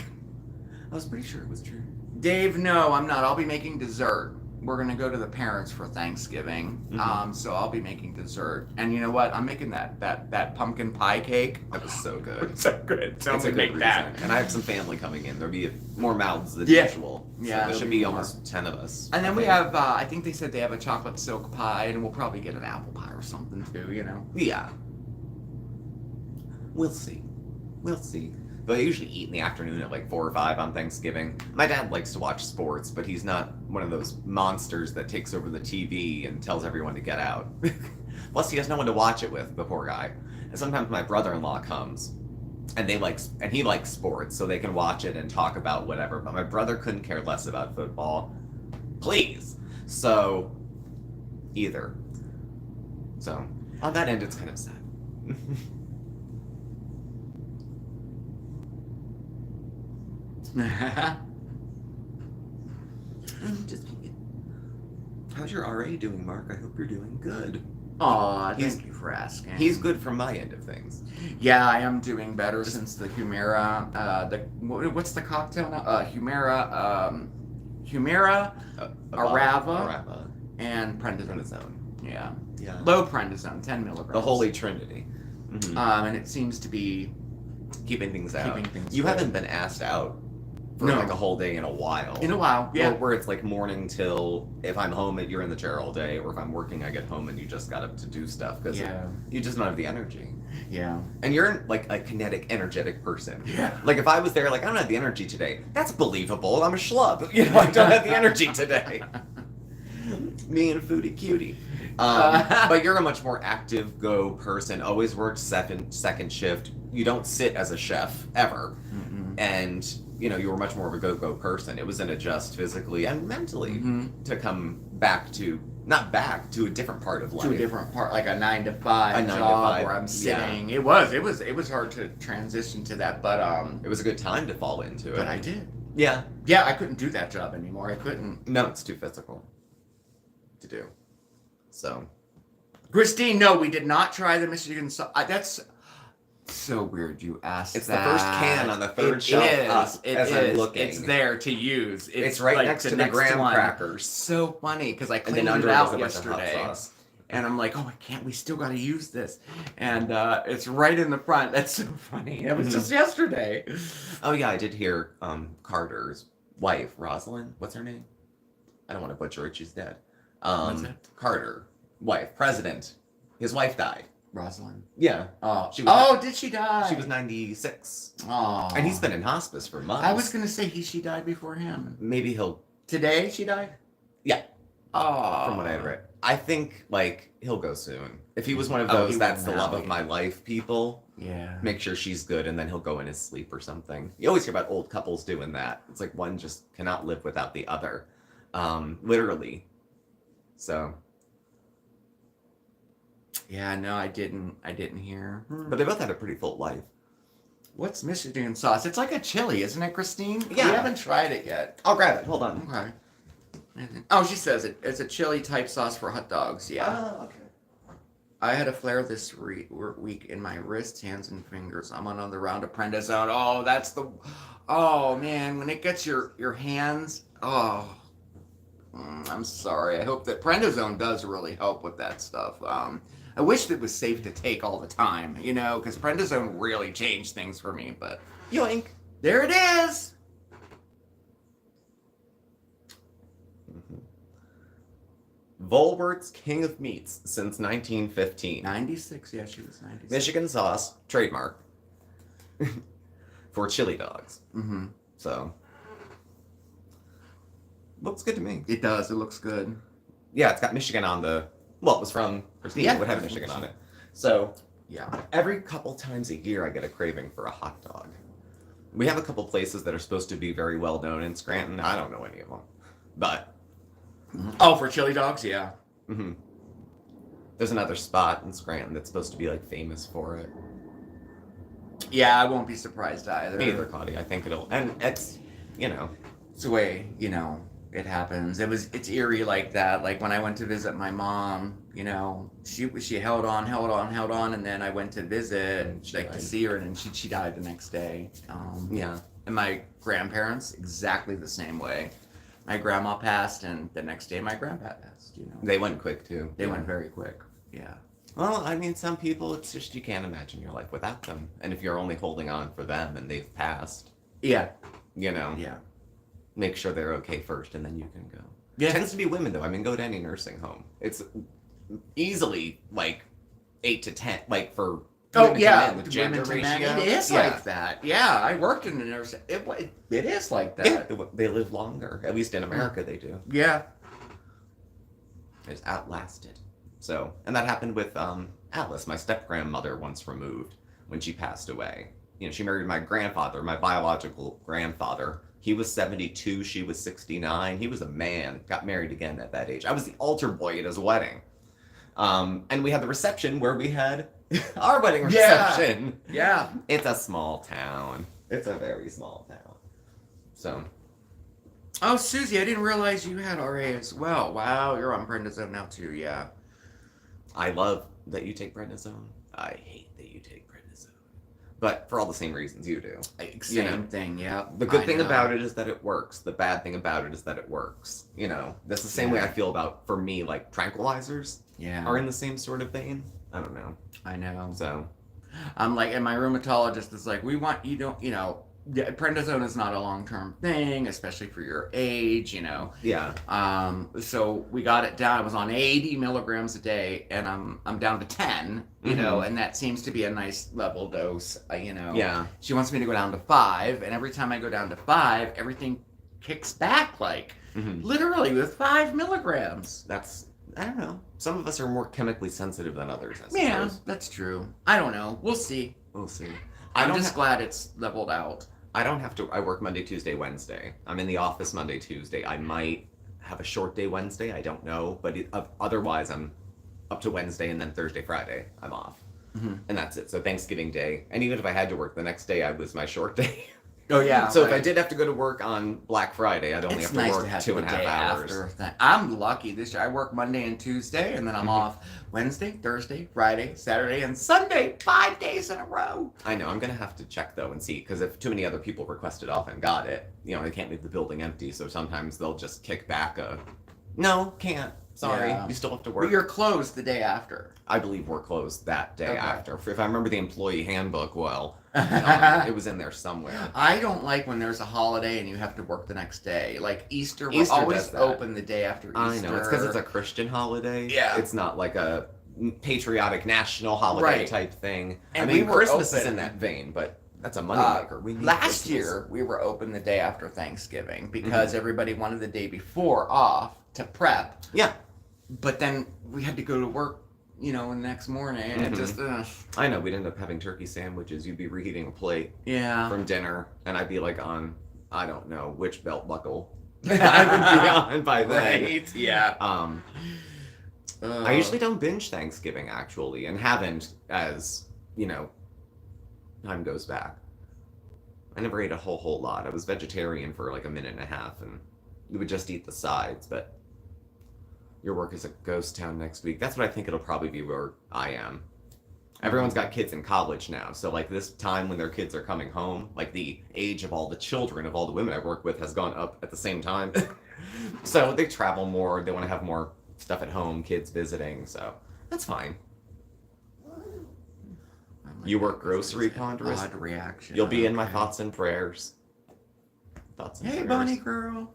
[SPEAKER 2] was pretty sure it was true.
[SPEAKER 1] Dave, no, I'm not. I'll be making dessert. We're gonna go to the parents for Thanksgiving, so I'll be making dessert. And you know what? I'm making that pumpkin pie cake.
[SPEAKER 2] That was so good.
[SPEAKER 1] It's so good. So
[SPEAKER 2] It's
[SPEAKER 1] I'm
[SPEAKER 2] a
[SPEAKER 1] gonna
[SPEAKER 2] good
[SPEAKER 1] make that.
[SPEAKER 2] reason. And I have some family coming in. There'll be more mouths than
[SPEAKER 1] Yeah.
[SPEAKER 2] usual. So
[SPEAKER 1] Yeah,
[SPEAKER 2] there should
[SPEAKER 1] there'll
[SPEAKER 2] be
[SPEAKER 1] be
[SPEAKER 2] almost 10 of us.
[SPEAKER 1] And then we have, I think they said they have a chocolate silk pie, and we'll probably get an apple pie or something too. You know.
[SPEAKER 2] Yeah. We'll see. We'll see. But I usually eat in the afternoon at like 4 or 5 on Thanksgiving. My dad likes to watch sports, but he's not one of those monsters that takes over the TV and tells everyone to get out. Plus, he has no one to watch it with, the poor guy. And sometimes my brother-in-law comes, and he likes sports, so they can watch it and talk about whatever. But my brother couldn't care less about football. Please. So, either. So, on that end, it's kind of sad. Just kidding. How's your RA doing, Mark? I hope you're doing good.
[SPEAKER 1] Aw, thank you for asking.
[SPEAKER 2] He's good from my end of things.
[SPEAKER 1] Yeah, I am doing better since the Humira. What's the cocktail now? Humira, Arava, and prednisone. Yeah.
[SPEAKER 2] Yeah.
[SPEAKER 1] Low prednisone, 10 milligrams.
[SPEAKER 2] The Holy Trinity.
[SPEAKER 1] And it seems to be
[SPEAKER 2] keeping things out. You
[SPEAKER 1] good.
[SPEAKER 2] haven't been asked out for like a whole day in a while.
[SPEAKER 1] Yeah.
[SPEAKER 2] Where it's like morning till, if I'm home, you're in the chair all day, or if I'm working, I get home and you just got up to do stuff because you just don't have the energy.
[SPEAKER 1] Yeah.
[SPEAKER 2] And you're like a kinetic, energetic person.
[SPEAKER 1] Yeah.
[SPEAKER 2] Like if I was there, like I don't have the energy today. That's believable. I'm a schlub. You know, I don't have the energy today. Me and Foodie Cutie. But you're a much more active go person. Always worked second shift. You don't sit as a chef ever. And you know, you were much more of a go person. It was an adjust physically and mentally to come back to, not back to a different part of life.
[SPEAKER 1] To a different part, like a 9 to 5 job where I'm sitting.
[SPEAKER 2] Yeah.
[SPEAKER 1] It was hard to transition to that, but
[SPEAKER 2] it was a good time to fall into it.
[SPEAKER 1] But I did.
[SPEAKER 2] Yeah.
[SPEAKER 1] Yeah, I couldn't do that job anymore. I couldn't.
[SPEAKER 2] No, it's too physical to do. So.
[SPEAKER 1] Christine, no, we did not try the Michigan. That's So weird you asked
[SPEAKER 2] It's
[SPEAKER 1] that.
[SPEAKER 2] the first can on the third shelf up as I'm looking.
[SPEAKER 1] It's there to use.
[SPEAKER 2] It's right
[SPEAKER 1] like
[SPEAKER 2] next to the graham crackers.
[SPEAKER 1] So funny because I
[SPEAKER 2] And then
[SPEAKER 1] cleaned
[SPEAKER 2] under
[SPEAKER 1] it
[SPEAKER 2] it was
[SPEAKER 1] out
[SPEAKER 2] a bunch of hot
[SPEAKER 1] yesterday.
[SPEAKER 2] sauce.
[SPEAKER 1] And I'm like, oh, I can't. We still got to use this. And it's right in the front. That's so funny. It was just yesterday.
[SPEAKER 2] Oh yeah, I did hear Carter's wife, Rosalind. What's her name? I don't want to butcher it. She's dead.
[SPEAKER 1] What's that?
[SPEAKER 2] Carter, wife, president. His wife died.
[SPEAKER 1] Rosalind.
[SPEAKER 2] Yeah.
[SPEAKER 1] Oh,
[SPEAKER 2] She was-
[SPEAKER 1] did she die?
[SPEAKER 2] She was 96.
[SPEAKER 1] Oh.
[SPEAKER 2] And he's been in hospice for months.
[SPEAKER 1] I was going to say she died before him.
[SPEAKER 2] Maybe he'll...
[SPEAKER 1] Today she died?
[SPEAKER 2] Yeah.
[SPEAKER 1] Oh.
[SPEAKER 2] From what I read. I think, like, he'll go soon. If he was one of
[SPEAKER 1] Oh,
[SPEAKER 2] those,
[SPEAKER 1] he
[SPEAKER 2] that's
[SPEAKER 1] will
[SPEAKER 2] the love
[SPEAKER 1] now,
[SPEAKER 2] of my life people,
[SPEAKER 1] Yeah.
[SPEAKER 2] make sure she's good, and then he'll go in his sleep or something. You always hear about old couples doing that. It's like one just cannot live without the other. Literally. So...
[SPEAKER 1] Yeah, no, I didn't hear.
[SPEAKER 2] But they both had a pretty full life.
[SPEAKER 1] What's Michigan sauce? It's like a chili, isn't it, Christine?
[SPEAKER 2] Yeah.
[SPEAKER 1] We haven't tried it yet.
[SPEAKER 2] I'll grab it. Hold on.
[SPEAKER 1] Okay. Oh, she says it. It's a chili type sauce for hot dogs. Yeah.
[SPEAKER 2] Oh, okay.
[SPEAKER 1] I had a flare this week in my wrists, hands, and fingers. I'm on the round of prednisone. Oh, that's the. Oh man, when it gets your hands. Oh. I'm sorry. I hope that prednisone does really help with that stuff. I wish it was safe to take all the time, because prednisone really changed things for me. But
[SPEAKER 2] Yoink.
[SPEAKER 1] there it is.
[SPEAKER 2] Volwert's King of Meats since 1915.
[SPEAKER 1] 96. Yeah, she was 96.
[SPEAKER 2] Michigan sauce, trademark, for chili dogs.
[SPEAKER 1] Mm-hmm.
[SPEAKER 2] So, looks good to me.
[SPEAKER 1] It does. It looks good.
[SPEAKER 2] Yeah, it's got Michigan on the... Well, it was from Christine.
[SPEAKER 1] Yeah.
[SPEAKER 2] It would have Michigan on it. So,
[SPEAKER 1] Yeah.
[SPEAKER 2] every couple times a year I get a craving for a hot dog. We have a couple places that are supposed to be very well known in Scranton. I don't know any of them. But...
[SPEAKER 1] Oh, for chili dogs, yeah.
[SPEAKER 2] Mm-hmm. There's another spot in Scranton that's supposed to be like famous for it.
[SPEAKER 1] Yeah, I won't be surprised either.
[SPEAKER 2] Me either, Claudia. I think it'll, and it's,
[SPEAKER 1] It's the way it happens. It's eerie like that. Like when I went to visit my mom, she held on, and then I went to visit,
[SPEAKER 2] And she
[SPEAKER 1] like to
[SPEAKER 2] died.
[SPEAKER 1] see her, and then she died the next day.
[SPEAKER 2] Yeah.
[SPEAKER 1] And my grandparents exactly the same way. My grandma passed, and the next day my grandpa passed.
[SPEAKER 2] They went quick too.
[SPEAKER 1] They went very quick. Yeah.
[SPEAKER 2] Well, I mean, some people, it's just you can't imagine your life without them. And if you're only holding on for them and they've passed,
[SPEAKER 1] Yeah.
[SPEAKER 2] yeah, make sure they're okay first, and then you can go.
[SPEAKER 1] Yeah.
[SPEAKER 2] It tends to be women though. I mean, go to any nursing home. It's easily like 8 to 10, like for
[SPEAKER 1] Oh
[SPEAKER 2] women to
[SPEAKER 1] yeah,
[SPEAKER 2] men, the gender
[SPEAKER 1] women to men.
[SPEAKER 2] ratio.
[SPEAKER 1] It is
[SPEAKER 2] Yeah.
[SPEAKER 1] like that. Yeah, I worked in a nurse. It is like that.
[SPEAKER 2] Yeah, they live longer. At least in America, they do.
[SPEAKER 1] Yeah.
[SPEAKER 2] It's outlasted. So, and that happened with Alice, my step-grandmother, once removed when she passed away. She married my grandfather, my biological grandfather. He was 72, she was 69. He was a man, got married again at that age. I was the altar boy at his wedding. And we had the reception where we had our wedding reception.
[SPEAKER 1] Yeah.
[SPEAKER 2] It's a small town. It's a very small town. So,
[SPEAKER 1] Oh, Susie, I didn't realize you had RA as well. Wow, you're on prednisone now too. Yeah.
[SPEAKER 2] I love that you take prednisone. I hate that you take prednisone. But for all the same reasons you do.
[SPEAKER 1] Same thing. Yeah.
[SPEAKER 2] The good
[SPEAKER 1] I
[SPEAKER 2] thing
[SPEAKER 1] know.
[SPEAKER 2] about it is that it works. The bad thing about it is that it works. That's the same way
[SPEAKER 1] Yeah.
[SPEAKER 2] I feel about, for me, like tranquilizers
[SPEAKER 1] Yeah.
[SPEAKER 2] are in the same sort of vein. I don't know.
[SPEAKER 1] I know.
[SPEAKER 2] So,
[SPEAKER 1] I'm like, and my rheumatologist is like, we want prednisone is not a long-term thing, especially for your age.
[SPEAKER 2] yeah.
[SPEAKER 1] So we got it down. I was on 80 milligrams a day, and I'm down to 10.
[SPEAKER 2] Mhm.
[SPEAKER 1] And that seems to be a nice level dose.
[SPEAKER 2] Yeah.
[SPEAKER 1] She wants me to go down to 5, and every time I go down to 5, everything kicks back like
[SPEAKER 2] Mhm.
[SPEAKER 1] literally with 5 milligrams.
[SPEAKER 2] That's, I don't know. Some of us are more chemically sensitive than others, I suppose.
[SPEAKER 1] Yeah, that's true. I don't know. We'll see.
[SPEAKER 2] We'll see.
[SPEAKER 1] I'm just glad it's leveled out.
[SPEAKER 2] I don't have to. I work Monday, Tuesday, Wednesday. I'm in the office Monday, Tuesday. I might have a short day Wednesday. I don't know. But otherwise, I'm up to Wednesday, and then Thursday, Friday, I'm off.
[SPEAKER 1] Mhm.
[SPEAKER 2] And that's it. So Thanksgiving Day. And even if I had to work the next day, I was my short day.
[SPEAKER 1] Oh yeah.
[SPEAKER 2] So if I
[SPEAKER 1] right.
[SPEAKER 2] did have to go to work on Black Friday, I'd only
[SPEAKER 1] It's
[SPEAKER 2] have to
[SPEAKER 1] nice
[SPEAKER 2] work
[SPEAKER 1] to have
[SPEAKER 2] 2.5
[SPEAKER 1] the day
[SPEAKER 2] hours.
[SPEAKER 1] after thing. I'm lucky this year. I work Monday and Tuesday, and then I'm off Wednesday, Thursday, Friday, Saturday, and Sunday. 5 days in a row.
[SPEAKER 2] I know. I'm gonna have to check though and see, because if too many other people requested off and got it, they can't leave the building empty. So sometimes they'll just kick back a, no, can't. Sorry,
[SPEAKER 1] Yeah.
[SPEAKER 2] you still have to
[SPEAKER 1] But
[SPEAKER 2] work.
[SPEAKER 1] you're closed the day after.
[SPEAKER 2] I believe we're closed that day
[SPEAKER 1] Okay.
[SPEAKER 2] after. If I remember the employee handbook well, it was in there somewhere.
[SPEAKER 1] I don't like when there's a holiday and you have to work the next day. Like Easter, we're
[SPEAKER 2] Easter
[SPEAKER 1] always
[SPEAKER 2] does that.
[SPEAKER 1] open the day after Easter.
[SPEAKER 2] I know. It's because it's a Christian holiday.
[SPEAKER 1] Yeah.
[SPEAKER 2] It's not like a patriotic national holiday
[SPEAKER 1] Right.
[SPEAKER 2] type thing.
[SPEAKER 1] And
[SPEAKER 2] I mean,
[SPEAKER 1] we were
[SPEAKER 2] Christmas is
[SPEAKER 1] open.
[SPEAKER 2] in that vein, but that's a moneymaker. We need
[SPEAKER 1] Last
[SPEAKER 2] Christmas.
[SPEAKER 1] year, we were open the day after Thanksgiving because everybody wanted the day before off to prep.
[SPEAKER 2] Yeah.
[SPEAKER 1] But then we had to go to work, the next morning. And it just,
[SPEAKER 2] I know. We'd end up having turkey sandwiches. You'd be reheating a plate
[SPEAKER 1] yeah.
[SPEAKER 2] from dinner, and I'd be like on, I don't know, which belt buckle I would be on by then.
[SPEAKER 1] Right? Yeah.
[SPEAKER 2] I usually don't binge Thanksgiving, actually, and haven't as, time goes back. I never ate a whole lot. I was vegetarian for like a minute and a half, and we would just eat the sides, but your work is a ghost town next week. That's what I think it'll probably be where I am. Everyone's got kids in college now, so like this time when their kids are coming home, like the age of all the children of all the women I work with has gone up at the same time. So they travel more, they want to have more stuff at home, kids visiting, so that's fine. You work grocery, Ponderous?
[SPEAKER 1] Odd reaction.
[SPEAKER 2] You'll be in my
[SPEAKER 1] Okay.
[SPEAKER 2] thoughts and prayers.
[SPEAKER 1] Hey,
[SPEAKER 2] prayers.
[SPEAKER 1] bunny girl.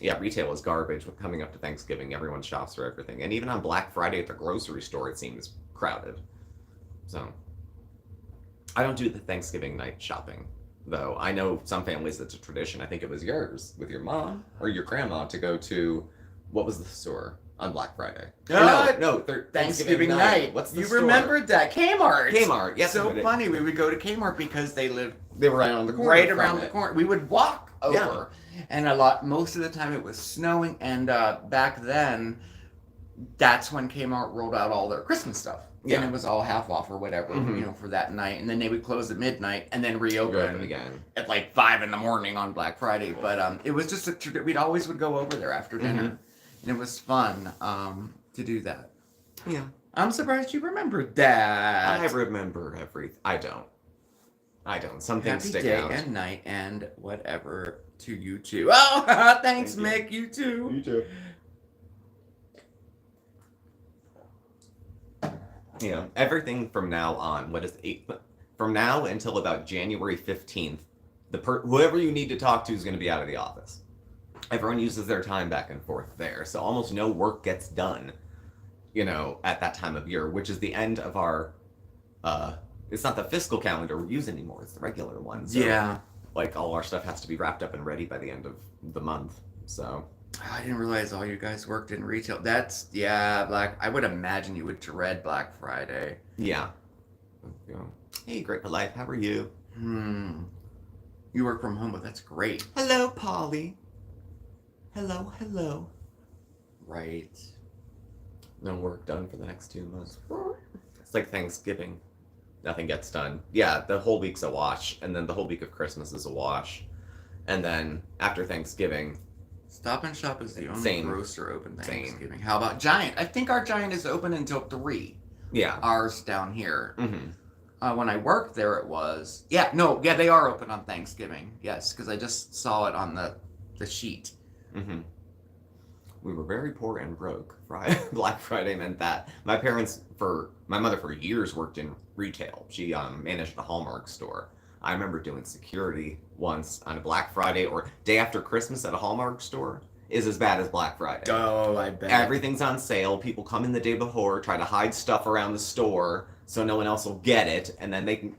[SPEAKER 2] Yeah, retail is garbage. With coming up to Thanksgiving, everyone shops for everything. And even on Black Friday at the grocery store, it seems crowded. So, I don't do the Thanksgiving night shopping, though. I know some families it's a tradition. I think it was yours with your mom or your grandma to go to, what was the store on Black Friday? No,
[SPEAKER 1] Thanksgiving night.
[SPEAKER 2] What's the
[SPEAKER 1] You
[SPEAKER 2] store?
[SPEAKER 1] remembered that? Kmart.
[SPEAKER 2] Kmart, yes.
[SPEAKER 1] So funny. We would go to Kmart because they lived
[SPEAKER 2] They were right on the corner.
[SPEAKER 1] right
[SPEAKER 2] from
[SPEAKER 1] around the
[SPEAKER 2] it.
[SPEAKER 1] corner. We would walk over, and most of the time it was snowing. And back then, that's when Kmart rolled out all their Christmas stuff.
[SPEAKER 2] Yeah.
[SPEAKER 1] And it was all half off or whatever, for that night. And then they would close at midnight and then reopen
[SPEAKER 2] again
[SPEAKER 1] at like 5 a.m. on Black Friday. But it was just we'd always would go over there after dinner, and it was fun to do that.
[SPEAKER 2] Yeah.
[SPEAKER 1] I'm surprised you remembered that.
[SPEAKER 2] I remember everything. I don't. Some things
[SPEAKER 1] Happy
[SPEAKER 2] stick
[SPEAKER 1] day
[SPEAKER 2] out.
[SPEAKER 1] and night and whatever to you too. Oh, thanks,
[SPEAKER 2] Thank
[SPEAKER 1] Mick. You too.
[SPEAKER 2] You too. Yeah, everything from now on. From now until about January 15th, whoever you need to talk to is going to be out of the office. Everyone uses their time back and forth there, so almost no work gets done, at that time of year, which is the end of our, it's not the fiscal calendar we use anymore, it's the regular one. So,
[SPEAKER 1] Yeah.
[SPEAKER 2] like, all our stuff has to be wrapped up and ready by the end of the month, so.
[SPEAKER 1] I didn't realize all you guys worked in retail. I would imagine you would dread Black Friday.
[SPEAKER 2] Yeah. Hey, Great for Life, how are you?
[SPEAKER 1] You work from home, but that's great.
[SPEAKER 2] Hello, Polly. Hello.
[SPEAKER 1] Right.
[SPEAKER 2] No work done for the next 2 months. It's like Thanksgiving. Nothing gets done. Yeah, the whole week's a wash, and then the whole week of Christmas is a wash. And then after Thanksgiving...
[SPEAKER 1] Stop and Shop is the only
[SPEAKER 2] Same.
[SPEAKER 1] grocer open
[SPEAKER 2] Same.
[SPEAKER 1] Thanksgiving. How about Giant? I think our Giant is open until 3.
[SPEAKER 2] Yeah.
[SPEAKER 1] Ours down here.
[SPEAKER 2] Mm-hmm.
[SPEAKER 1] When I worked there, it was... Yeah, they are open on Thanksgiving. Yes, because I just saw it on the sheet.
[SPEAKER 2] Mm-hmm. We were very poor and broke. Black Friday meant that. My mother for years worked in retail. She managed a Hallmark store. I remember doing security once on a Black Friday or day after Christmas at a Hallmark store is as bad as Black Friday.
[SPEAKER 1] Oh, I bet.
[SPEAKER 2] Everything's on sale. People come in the day before, try to hide stuff around the store so no one else will get it, and then they can,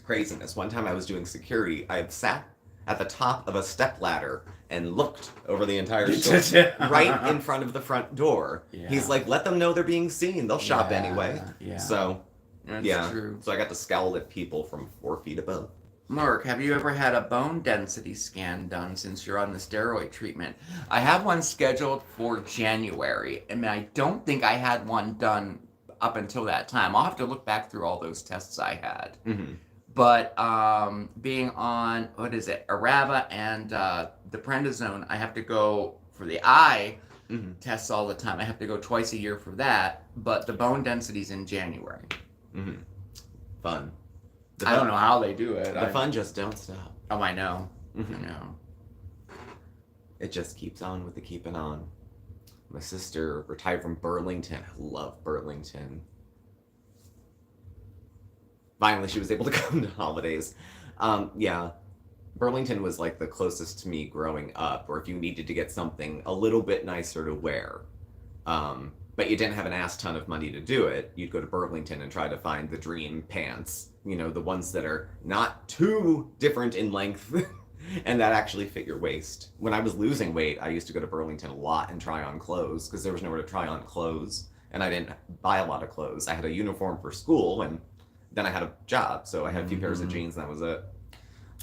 [SPEAKER 2] craziness. One time I was doing security. I had sat at the top of a stepladder and looked over the entire store right in front of the front door.
[SPEAKER 1] Yeah.
[SPEAKER 2] He's like, let them know they're being seen. They'll shop
[SPEAKER 1] Yeah,
[SPEAKER 2] anyway.
[SPEAKER 1] yeah.
[SPEAKER 2] So,
[SPEAKER 1] That's true.
[SPEAKER 2] So I got to scowl at people from 4 feet above.
[SPEAKER 1] Mark, have you ever had a bone density scan done since you're on the steroid treatment? I have one scheduled for January, and I don't think I had one done up until that time. I'll have to look back through all those tests I had.
[SPEAKER 2] Mm-hmm.
[SPEAKER 1] But being on, what is it, Arava and the Prazone, I have to go for the eye
[SPEAKER 2] Mm-hmm.
[SPEAKER 1] tests all the time. I have to go twice a year for that. But the bone density's in January.
[SPEAKER 2] Mm-hmm. Fun.
[SPEAKER 1] I don't know how they do it.
[SPEAKER 2] The fun just don't stop.
[SPEAKER 1] Oh, I know.
[SPEAKER 2] Mm-hmm.
[SPEAKER 1] I know.
[SPEAKER 2] It just keeps on with the keeping on. My sister retired from Burlington. I love Burlington. Finally, she was able to come to holidays. Yeah, Burlington was like the closest to me growing up, or if you needed to get something a little bit nicer to wear, but you didn't have an ass ton of money to do it, you'd go to Burlington and try to find the dream pants. You know, the ones that are not too different in length and that actually fit your waist. When I was losing weight, I used to go to Burlington a lot and try on clothes because there was nowhere to try on clothes, and I didn't buy a lot of clothes. I had a uniform for school, and then I had a job, so I had a few pairs of jeans, and that was it.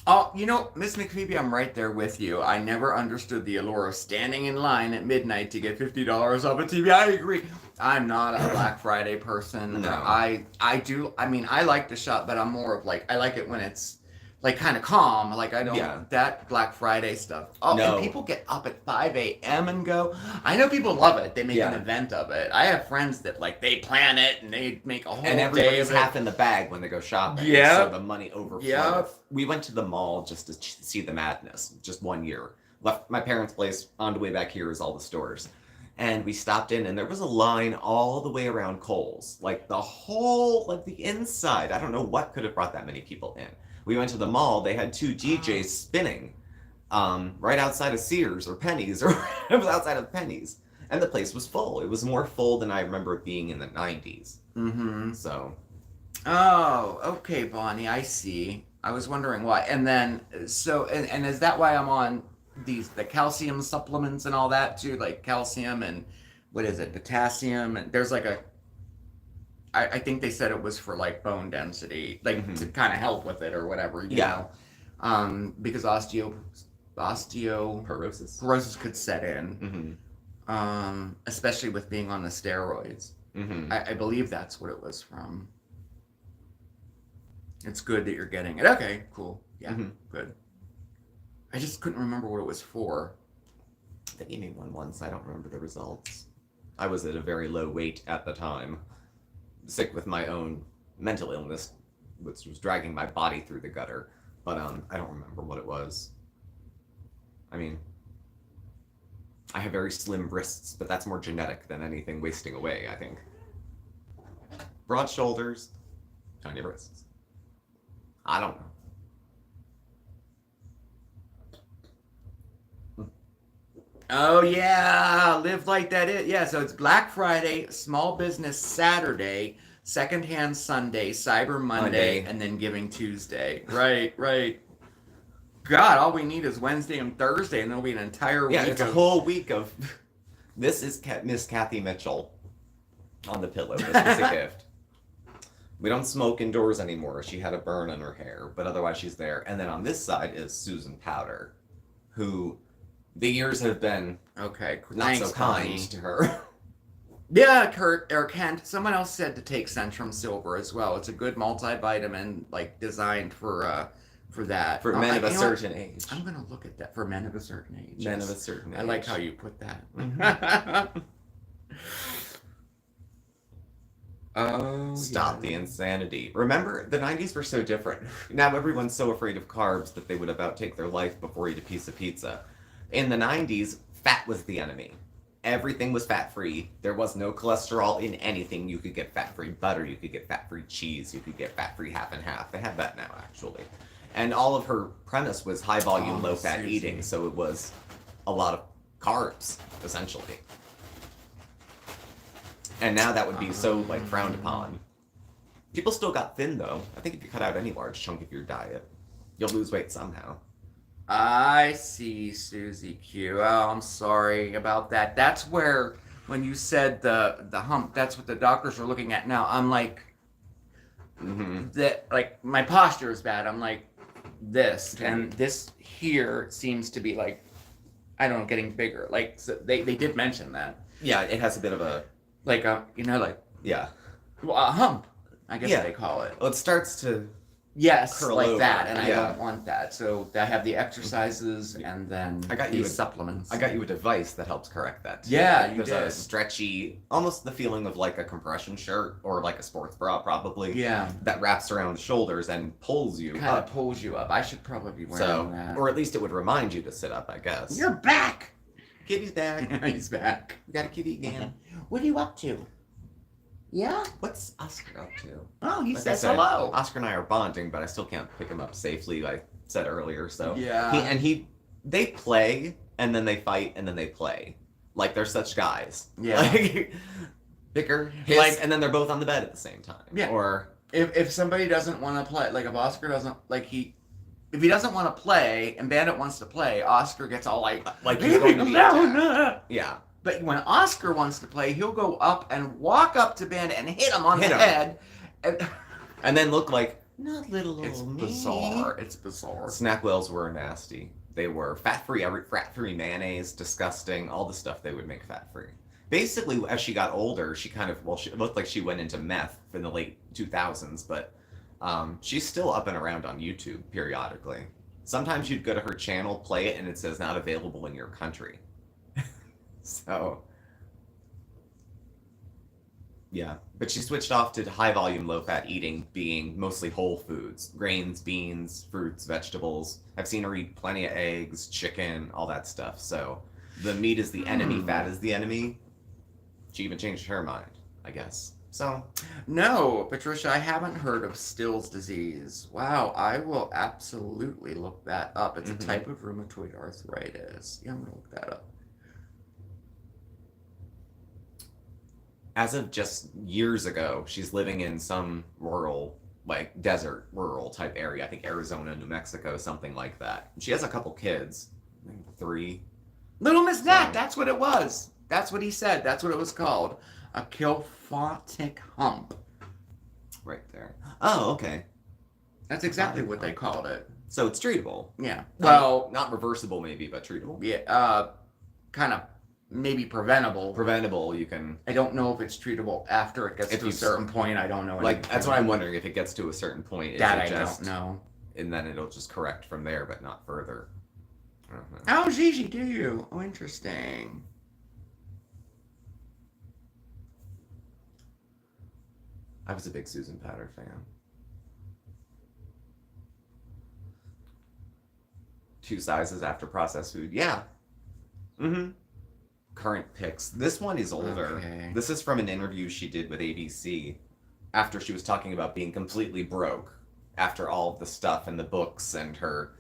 [SPEAKER 1] Oh, you know, Miss McPhoebe, I'm right there with you. I never understood the allure of standing in line at midnight to get $50 off a TV. I agree. I'm not a Black Friday person.
[SPEAKER 2] No.
[SPEAKER 1] I do. I mean, I like to shop, but I'm more of like, I like it when it's like kind of calm. Like I don't that Black Friday stuff. Oh,
[SPEAKER 2] No.
[SPEAKER 1] and people get up at 5 a.m. and go. I know people love it. They make an event of it. I have friends that like they plan it and they make a whole
[SPEAKER 2] And
[SPEAKER 1] day
[SPEAKER 2] everybody's
[SPEAKER 1] of it.
[SPEAKER 2] half in the bag when they go shopping.
[SPEAKER 1] Yeah.
[SPEAKER 2] So the money overflows.
[SPEAKER 1] Yeah.
[SPEAKER 2] We went to the mall just to see the madness, just one year. Left my parents' place, on the way back here is all the stores. And we stopped in, and there was a line all the way around Kohl's. Like the whole, like the inside. I don't know what could have brought that many people in. We went to the mall, they had two DJs spinning right outside of Sears or Penny's, or it was outside of Penny's. And the place was full. It was more full than I remember it being in the 90s.
[SPEAKER 1] Mm-hmm.
[SPEAKER 2] So.
[SPEAKER 1] Oh, okay, Bonnie, I see. I was wondering why. And then, so, and is that why I'm on the calcium supplements and all that too? Like calcium and, what is it, potassium? And there's like I think they said it was for like bone density, like to kind of help with it or whatever, you know? Because osteoporosis could set in, especially with being on the steroids. I believe that's what it was from. It's good that you're getting it. Okay, cool. Yeah, good. I just couldn't remember what it was for.
[SPEAKER 2] They gave me one once. I don't remember the results. I was at a very low weight at the time, sick with my own mental illness, which was dragging my body through the gutter. But I don't remember what it was. I mean, I have very slim wrists, but that's more genetic than anything wasting away, I think. Broad shoulders, tiny wrists. I don't know.
[SPEAKER 1] Oh yeah, live like that is. Yeah, so it's Black Friday, Small Business Saturday, Secondhand Sunday, Cyber Monday, and then Giving Tuesday. Right, right. God, all we need is Wednesday and Thursday, and there'll be an entire week.
[SPEAKER 2] Yeah, it's a whole week of. This is Miss Kathy Mitchell on the pillow. This was a gift. We don't smoke indoors anymore. She had a burn on her hair, but otherwise she's there. And then on this side is Susan Powder, who the years have been not
[SPEAKER 1] Thanks,
[SPEAKER 2] so kind
[SPEAKER 1] Connie.
[SPEAKER 2] to her.
[SPEAKER 1] Yeah, Kurt or Kent. Someone else said to take Centrum Silver as well. It's a good multivitamin, like designed for that.
[SPEAKER 2] For men of a certain age.
[SPEAKER 1] I'm gonna look at that for men of a certain age.
[SPEAKER 2] Men of a certain age.
[SPEAKER 1] I like how you put that. Oh,
[SPEAKER 2] Stop the insanity. Remember, the 90s were so different. Now everyone's so afraid of carbs that they would about take their life before eat a piece of pizza. In the 90s, fat was the enemy. Everything was fat-free. There was no cholesterol in anything. You could get fat-free butter. You could get fat-free cheese. You could get fat-free half and half. They have that now, actually. And all of her premise was high-volume, low-fat eating, so it was a lot of carbs, essentially. And now that would be so, like, frowned upon. People still got thin, though. I think if you cut out any large chunk of your diet, you'll lose weight somehow.
[SPEAKER 1] I see, Susie Q. Oh, I'm sorry about that. That's where, when you said the hump, that's what the doctors are looking at now. I'm like, that, like, my posture is bad. I'm like this, and this here seems to be like, I don't know, getting bigger. Like, so they did mention that.
[SPEAKER 2] Yeah, it has a bit of a...
[SPEAKER 1] Like a, you know, like...
[SPEAKER 2] Yeah.
[SPEAKER 1] Well, a hump, I guess they call it.
[SPEAKER 2] Well, it starts to
[SPEAKER 1] Yes,
[SPEAKER 2] curl
[SPEAKER 1] like
[SPEAKER 2] over.
[SPEAKER 1] that, and I
[SPEAKER 2] Yeah.
[SPEAKER 1] don't want that. So I have the exercises and then
[SPEAKER 2] I got you
[SPEAKER 1] these
[SPEAKER 2] a-
[SPEAKER 1] supplements.
[SPEAKER 2] I got you a device that helps correct that too.
[SPEAKER 1] Yeah,
[SPEAKER 2] Like,
[SPEAKER 1] you
[SPEAKER 2] there's a
[SPEAKER 1] did.
[SPEAKER 2] stretchy, almost the feeling of like a compression shirt or like a sports bra probably.
[SPEAKER 1] Yeah,
[SPEAKER 2] That wraps around the shoulders and pulls you
[SPEAKER 1] kind
[SPEAKER 2] up.
[SPEAKER 1] of pulls you up. I should probably be wearing
[SPEAKER 2] So,
[SPEAKER 1] that.
[SPEAKER 2] or at least it would remind you to sit up, I guess.
[SPEAKER 1] You're back.
[SPEAKER 2] Kitty's back.
[SPEAKER 1] He's back.
[SPEAKER 2] We got a kitty again.
[SPEAKER 1] What are you up to? Yeah.
[SPEAKER 2] What's Oscar up to?
[SPEAKER 1] Oh, he
[SPEAKER 2] Like I
[SPEAKER 1] says
[SPEAKER 2] said,
[SPEAKER 1] hello.
[SPEAKER 2] Oscar and I are bonding, but I still can't pick him up safely, like I said earlier. So
[SPEAKER 1] Yeah.
[SPEAKER 2] they play and then they fight and then they play. Like they're such guys.
[SPEAKER 1] Yeah.
[SPEAKER 2] Like,
[SPEAKER 1] Bicker.
[SPEAKER 2] hiss,
[SPEAKER 1] Like
[SPEAKER 2] and then they're both on the bed at the same time.
[SPEAKER 1] Yeah.
[SPEAKER 2] Or
[SPEAKER 1] if somebody doesn't want to play, like if Oscar doesn't if he doesn't want to play and Bandit wants to play, Oscar gets all like
[SPEAKER 2] he's going to be
[SPEAKER 1] alone.
[SPEAKER 2] attacked. Yeah.
[SPEAKER 1] But when Oscar wants to play, he'll go up and walk up to Bandit and hit him on
[SPEAKER 2] Hit
[SPEAKER 1] the
[SPEAKER 2] him.
[SPEAKER 1] head.
[SPEAKER 2] And then look like not little
[SPEAKER 1] It's
[SPEAKER 2] old me.
[SPEAKER 1] bizarre. It's bizarre.
[SPEAKER 2] Snack whales were nasty. They were fat-free mayonnaise, disgusting, all the stuff they would make fat-free. Basically, as she got older, she it looked like she went into meth in the late 2000s, but she's still up and around on YouTube periodically. Sometimes you'd go to her channel, play it, and it says not available in your country. So, yeah. But she switched off to high-volume, low-fat eating, being mostly whole foods. Grains, beans, fruits, vegetables. I've seen her eat plenty of eggs, chicken, all that stuff. So, the meat is the enemy, fat is the enemy. She even changed her mind, I guess. So,
[SPEAKER 1] No, Patricia, I haven't heard of Still's disease. Wow, I will absolutely look that up. It's a type of rheumatoid arthritis. Yeah, I'm gonna look that up.
[SPEAKER 2] as of just years ago, she's living in some rural, like desert rural type area. I think Arizona, New Mexico, something like that. She has a couple kids, I think 3.
[SPEAKER 1] Little Miss Nat, that's what it was. That's what he said. That's what it was called. A kyphotic hump.
[SPEAKER 2] Right there. Oh, okay.
[SPEAKER 1] That's exactly what they called it.
[SPEAKER 2] So it's treatable.
[SPEAKER 1] Yeah. Well,
[SPEAKER 2] Not reversible, maybe, but treatable.
[SPEAKER 1] yeah, kind of maybe preventable.
[SPEAKER 2] Preventable, you can.
[SPEAKER 1] I don't know if it's treatable after it gets
[SPEAKER 2] If
[SPEAKER 1] to a
[SPEAKER 2] you-
[SPEAKER 1] certain point. I don't know.
[SPEAKER 2] Like,
[SPEAKER 1] anything.
[SPEAKER 2] that's what I'm wondering. If it gets to a certain point, is
[SPEAKER 1] That
[SPEAKER 2] it
[SPEAKER 1] I
[SPEAKER 2] just,
[SPEAKER 1] don't know.
[SPEAKER 2] and then it'll just correct from there, but not further. I don't know.
[SPEAKER 1] Oh, Gigi, do you? Oh, interesting.
[SPEAKER 2] I was a big Susan Patter fan. 2 sizes after processed food. Yeah. Mm-hmm. Current picks. This one is older.
[SPEAKER 1] Okay.
[SPEAKER 2] This is from an interview she did with ABC after she was talking about being completely broke after all of the stuff and the books and her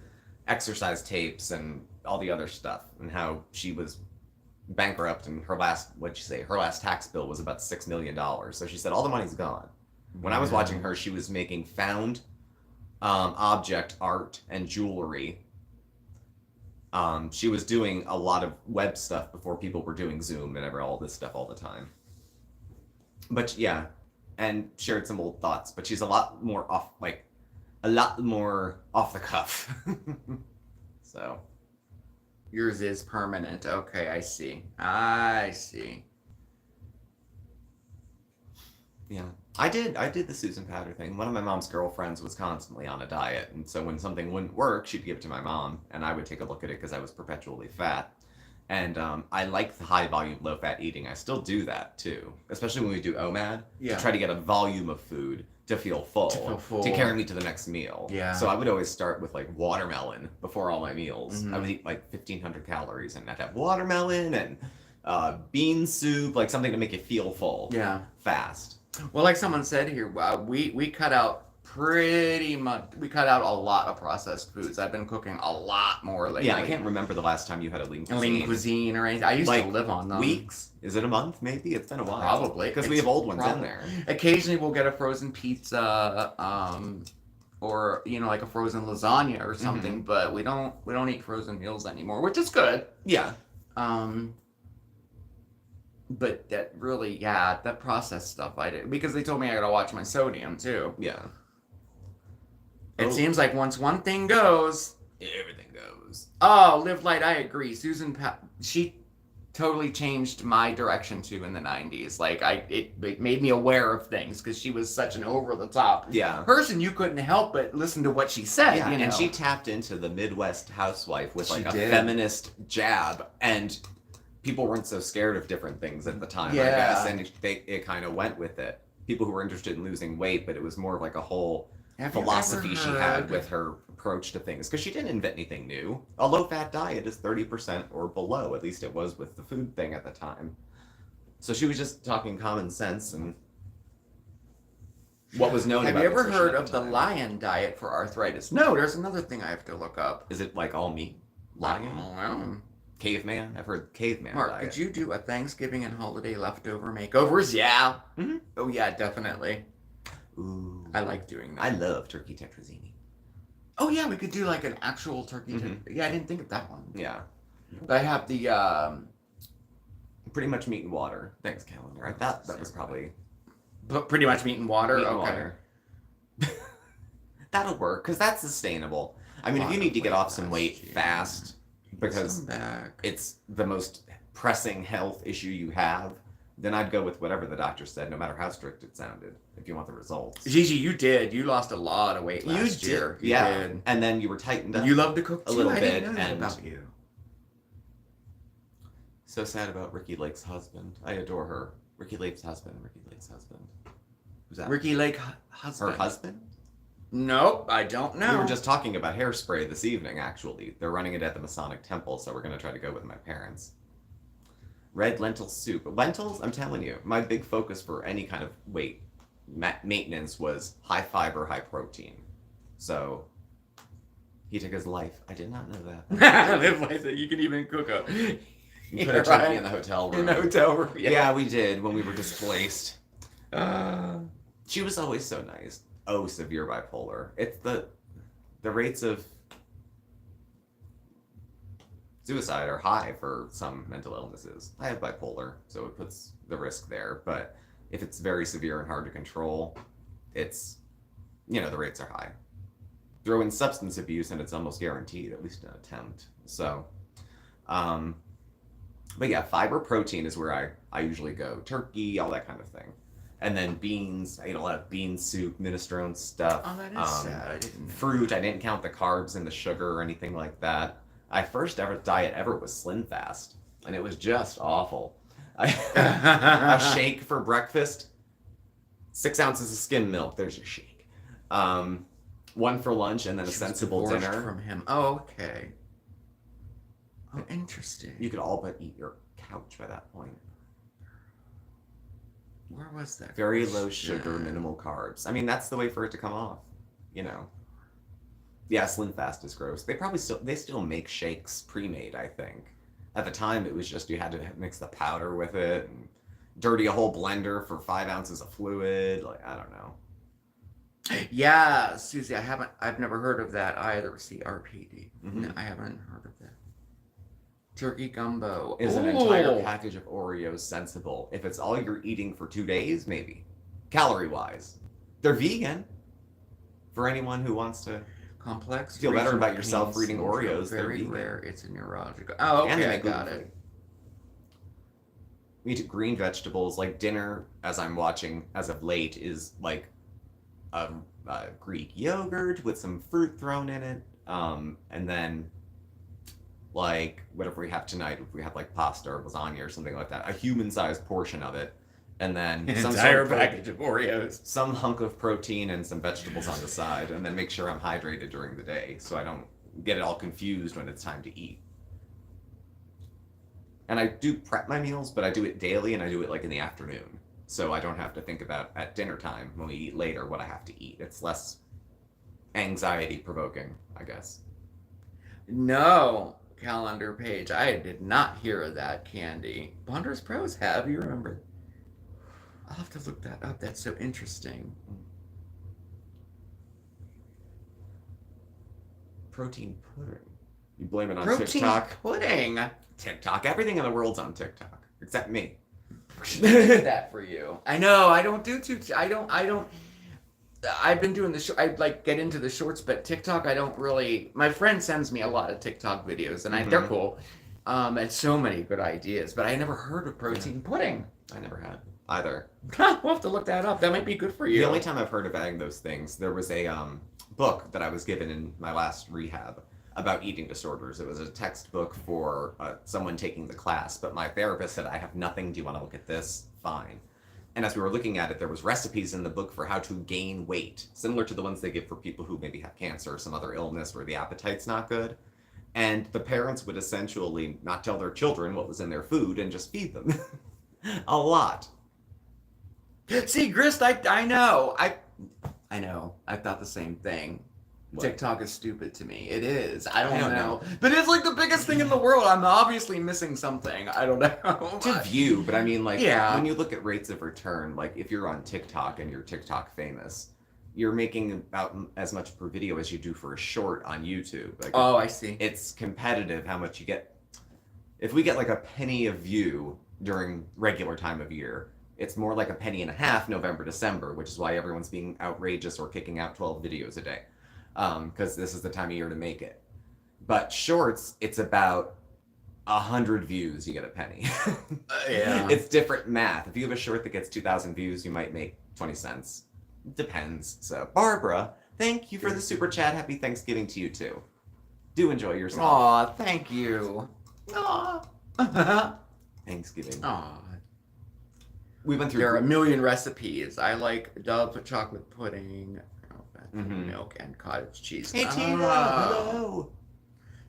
[SPEAKER 2] exercise tapes and all the other stuff, and how she was bankrupt, and her last, her last tax bill was about $6 million. So she said all the money's gone. When I was watching her, she was making found object art and jewelry. She was doing a lot of web stuff before people were doing Zoom and all this stuff all the time. But yeah, and shared some old thoughts. But she's a lot more off the cuff. So
[SPEAKER 1] Yours is permanent. Okay, I see. I see.
[SPEAKER 2] yeah, I did the Susan Patter thing. One of my mom's girlfriends was constantly on a diet, and so when something wouldn't work, she'd give it to my mom, and I would take a look at it because I was perpetually fat. And I like the high volume, low fat eating. I still do that too, especially when we do OMAD,
[SPEAKER 1] Yeah.
[SPEAKER 2] to try to get a volume of food to feel full, to carry me to the next meal.
[SPEAKER 1] Yeah.
[SPEAKER 2] So I would always start with like watermelon before all my meals.
[SPEAKER 1] Mhm.
[SPEAKER 2] I would eat like 1,500 calories, and I'd have watermelon and bean soup, like something to make you feel full.
[SPEAKER 1] Yeah.
[SPEAKER 2] Fast.
[SPEAKER 1] Well, like someone said here, we cut out pretty much. We cut out a lot of processed foods. I've been cooking a lot more lately.
[SPEAKER 2] Yeah, I can't remember the last time you had a lean cuisine.
[SPEAKER 1] lean cuisine or anything. I used
[SPEAKER 2] Like,
[SPEAKER 1] to live on them.
[SPEAKER 2] Weeks? Is it a month? Maybe it's been a while.
[SPEAKER 1] Probably.
[SPEAKER 2] Because we
[SPEAKER 1] It's
[SPEAKER 2] have old ones in
[SPEAKER 1] probably-
[SPEAKER 2] there.
[SPEAKER 1] Occasionally, we'll get a frozen pizza, or like a frozen lasagna or something. But we don't eat frozen meals anymore, which is good.
[SPEAKER 2] Yeah.
[SPEAKER 1] But that really, that processed stuff I did, because they told me I gotta watch my sodium too.
[SPEAKER 2] Yeah.
[SPEAKER 1] It seems like once one thing goes,
[SPEAKER 2] Everything goes.
[SPEAKER 1] oh, Live Light, I agree. Susan, she totally changed my direction too in the 90s. Like it made me aware of things because she was such an over the top person. You couldn't help but listen to what she said.
[SPEAKER 2] Yeah,
[SPEAKER 1] you know?
[SPEAKER 2] and she tapped into the Midwest housewife with like
[SPEAKER 1] She
[SPEAKER 2] a
[SPEAKER 1] did.
[SPEAKER 2] feminist jab, and people weren't so scared of different things at the time, I
[SPEAKER 1] Yeah.
[SPEAKER 2] guess, and it kind of went with it. People who were interested in losing weight, but it was more of like a whole philosophy she had with her approach to things, because she didn't invent anything new. A low-fat diet is 30% or below, at least it was with the food thing at the time. So she was just talking common sense and what was known
[SPEAKER 1] Have
[SPEAKER 2] about
[SPEAKER 1] you ever
[SPEAKER 2] nutrition
[SPEAKER 1] heard
[SPEAKER 2] at
[SPEAKER 1] of the
[SPEAKER 2] time.
[SPEAKER 1] lion diet for arthritis? No, there's another thing I have to look up.
[SPEAKER 2] Is it like all meat? Lion? Caveman? I've heard caveman
[SPEAKER 1] Mark,
[SPEAKER 2] diet.
[SPEAKER 1] could you do a Thanksgiving and holiday leftover makeovers? Yeah.
[SPEAKER 2] Mm-hmm.
[SPEAKER 1] Oh yeah, definitely.
[SPEAKER 2] Ooh.
[SPEAKER 1] I like doing that.
[SPEAKER 2] I love turkey tetrazzini.
[SPEAKER 1] Oh yeah, we could do like an actual turkey.
[SPEAKER 2] Mhm.
[SPEAKER 1] Yeah, I didn't think of that one.
[SPEAKER 2] Yeah.
[SPEAKER 1] But I have the
[SPEAKER 2] Pretty much meat and water. Thanks, calendar. I thought that was probably
[SPEAKER 1] pretty much meat and water.
[SPEAKER 2] meat and
[SPEAKER 1] Okay.
[SPEAKER 2] water. That'll work, because that's sustainable. I mean, if you need to get off some weight fast, because
[SPEAKER 1] Come back.
[SPEAKER 2] it's the most pressing health issue you have, then I'd go with whatever the doctor said, no matter how strict it sounded, if you want the results.
[SPEAKER 1] Gigi, you did. You lost a lot of weight last year. You
[SPEAKER 2] yeah.
[SPEAKER 1] did.
[SPEAKER 2] And then you were tightened up.
[SPEAKER 1] You love to cook
[SPEAKER 2] a
[SPEAKER 1] too.
[SPEAKER 2] little
[SPEAKER 1] I
[SPEAKER 2] bit,
[SPEAKER 1] didn't know that
[SPEAKER 2] and
[SPEAKER 1] about you.
[SPEAKER 2] So sad about Ricky Lake's husband. I adore her. Ricky Lake's husband. Who's that?
[SPEAKER 1] Ricky Lake husband.
[SPEAKER 2] Her husband?
[SPEAKER 1] Nope, I don't know.
[SPEAKER 2] We were just talking about hairspray this evening, actually. They're running it at the Masonic Temple, so we're going to try to go with my parents. Red lentil soup. Lentils, I'm telling you, my big focus for any kind of weight maintenance was high fiber, high protein. So he took his life. I did not know that.
[SPEAKER 1] Live like that. You can even cook a.
[SPEAKER 2] You put a turkey in the hotel room.
[SPEAKER 1] In the hotel room.
[SPEAKER 2] Yeah, we did when we were displaced. She was always so nice. Oh, severe bipolar. It's the rates of suicide are high for some mental illnesses. I have bipolar, so it puts the risk there. But if it's very severe and hard to control, it's, the rates are high. Throw in substance abuse and it's almost guaranteed, at least an attempt. So, but yeah, fiber protein is where I usually go. Turkey, all that kind of thing. And then beans. I eat a lot of bean soup, minestrone stuff.
[SPEAKER 1] Oh, that is sad. I didn't know.
[SPEAKER 2] Fruit. I didn't count the carbs and the sugar or anything like that. My first ever diet ever was Slim Fast, and it was just awful. A shake for breakfast, 6 ounces of skim milk. There's your shake. One for lunch, and then a
[SPEAKER 1] She was
[SPEAKER 2] sensible
[SPEAKER 1] divorced
[SPEAKER 2] dinner.
[SPEAKER 1] from him. Oh, okay. Oh, interesting.
[SPEAKER 2] You could all but eat your couch by that point.
[SPEAKER 1] Where was that?
[SPEAKER 2] Very low sugar, minimal carbs. I mean, that's the way for it to come off, Yeah, Slim Fast is gross. They still make shakes pre-made, I think. At the time, it was just you had to mix the powder with it and dirty a whole blender for 5 ounces of fluid. Like, I don't know.
[SPEAKER 1] Yeah, Susie, I've never heard of that either. CRPD.
[SPEAKER 2] Mhm.
[SPEAKER 1] No, I haven't heard of that. Turkey gumbo.
[SPEAKER 2] Is an
[SPEAKER 1] Ooh.
[SPEAKER 2] entire package of Oreos sensible? If it's all you're eating for 2 days, maybe. Calorie-wise. They're vegan. For anyone who wants to
[SPEAKER 1] Complex.
[SPEAKER 2] feel better
[SPEAKER 1] regional
[SPEAKER 2] about yourself
[SPEAKER 1] pain
[SPEAKER 2] eating
[SPEAKER 1] syndrome.
[SPEAKER 2] Oreos, they're
[SPEAKER 1] Very
[SPEAKER 2] vegan.
[SPEAKER 1] rare. It's a neurological. Oh,
[SPEAKER 2] And
[SPEAKER 1] okay,
[SPEAKER 2] they
[SPEAKER 1] I
[SPEAKER 2] make
[SPEAKER 1] got
[SPEAKER 2] gluten-free.
[SPEAKER 1] it.
[SPEAKER 2] We eat green vegetables. Like dinner, as I'm watching as of late, is like a Greek yogurt with some fruit thrown in it. And then like whatever we have tonight, if we have like pasta or lasagna or something like that, a human-sized portion of it. And then
[SPEAKER 1] An
[SPEAKER 2] some
[SPEAKER 1] entire
[SPEAKER 2] sort of
[SPEAKER 1] package of Oreos.
[SPEAKER 2] some hunk of protein and some vegetables on the side, and then make sure I'm hydrated during the day so I don't get it all confused when it's time to eat. And I do prep my meals, but I do it daily, and I do it like in the afternoon, so I don't have to think about at dinner time when we eat later what I have to eat. It's less anxiety provoking, I guess.
[SPEAKER 1] No, calendar page. I did not hear of that candy. Ponderous Pros have, you remember? I'll have to look that up. That's so interesting.
[SPEAKER 2] Protein pudding. You blame it on
[SPEAKER 1] Protein
[SPEAKER 2] TikTok.
[SPEAKER 1] pudding.
[SPEAKER 2] TikTok. Everything in the world's on TikTok except me.
[SPEAKER 1] Did that for you. I know. I don't do too. I don't. I've been doing the. I like get into the shorts, but TikTok, I don't really. My friend sends me a lot of TikTok videos, and they're cool. And so many good ideas, but I never heard of protein pudding.
[SPEAKER 2] I never had either.
[SPEAKER 1] We'll have to look that up. That might be good for you.
[SPEAKER 2] The only time I've heard of adding those things, there was a book that I was given in my last rehab about eating disorders. It was a textbook for someone taking the class, but my therapist said, I have nothing. Do you want to look at this? Fine. And as we were looking at it, there was recipes in the book for how to gain weight, similar to the ones they give for people who maybe have cancer or some other illness where the appetite's not good. And the parents would essentially not tell their children what was in their food and just feed them. A lot.
[SPEAKER 1] See, Grist, I know. I know. I thought the same thing.
[SPEAKER 2] What?
[SPEAKER 1] TikTok is stupid to me. It is. I don't know. But it's like the biggest thing in the world. I'm obviously missing something. I don't know.
[SPEAKER 2] To view, but I mean, like,
[SPEAKER 1] yeah.
[SPEAKER 2] When you look at rates of return, like, if you're on TikTok and you're TikTok famous, you're making about as much per video as you do for a short on YouTube. Like,
[SPEAKER 1] oh, I see.
[SPEAKER 2] It's competitive how much you get. If we get like a penny a view during regular time of year, it's more like a penny and a half November, December, which is why everyone's being outrageous or kicking out 12 videos a day. Because this is the time of year to make it. But shorts, it's about 100 views, you get a penny.
[SPEAKER 1] Yeah.
[SPEAKER 2] It's different math. If you have a short that gets 2,000 views, you might make 20 cents. Depends. So, Barbara, thank you for the super chat. Happy Thanksgiving to you, too. Do enjoy yourself.
[SPEAKER 1] Aw, thank you. Aw.
[SPEAKER 2] Thanksgiving.
[SPEAKER 1] Aw.
[SPEAKER 2] We went through...
[SPEAKER 1] There are a million recipes. I like Dove chocolate pudding, milk, and cottage cheese.
[SPEAKER 2] Hey, T-Dub! Hello!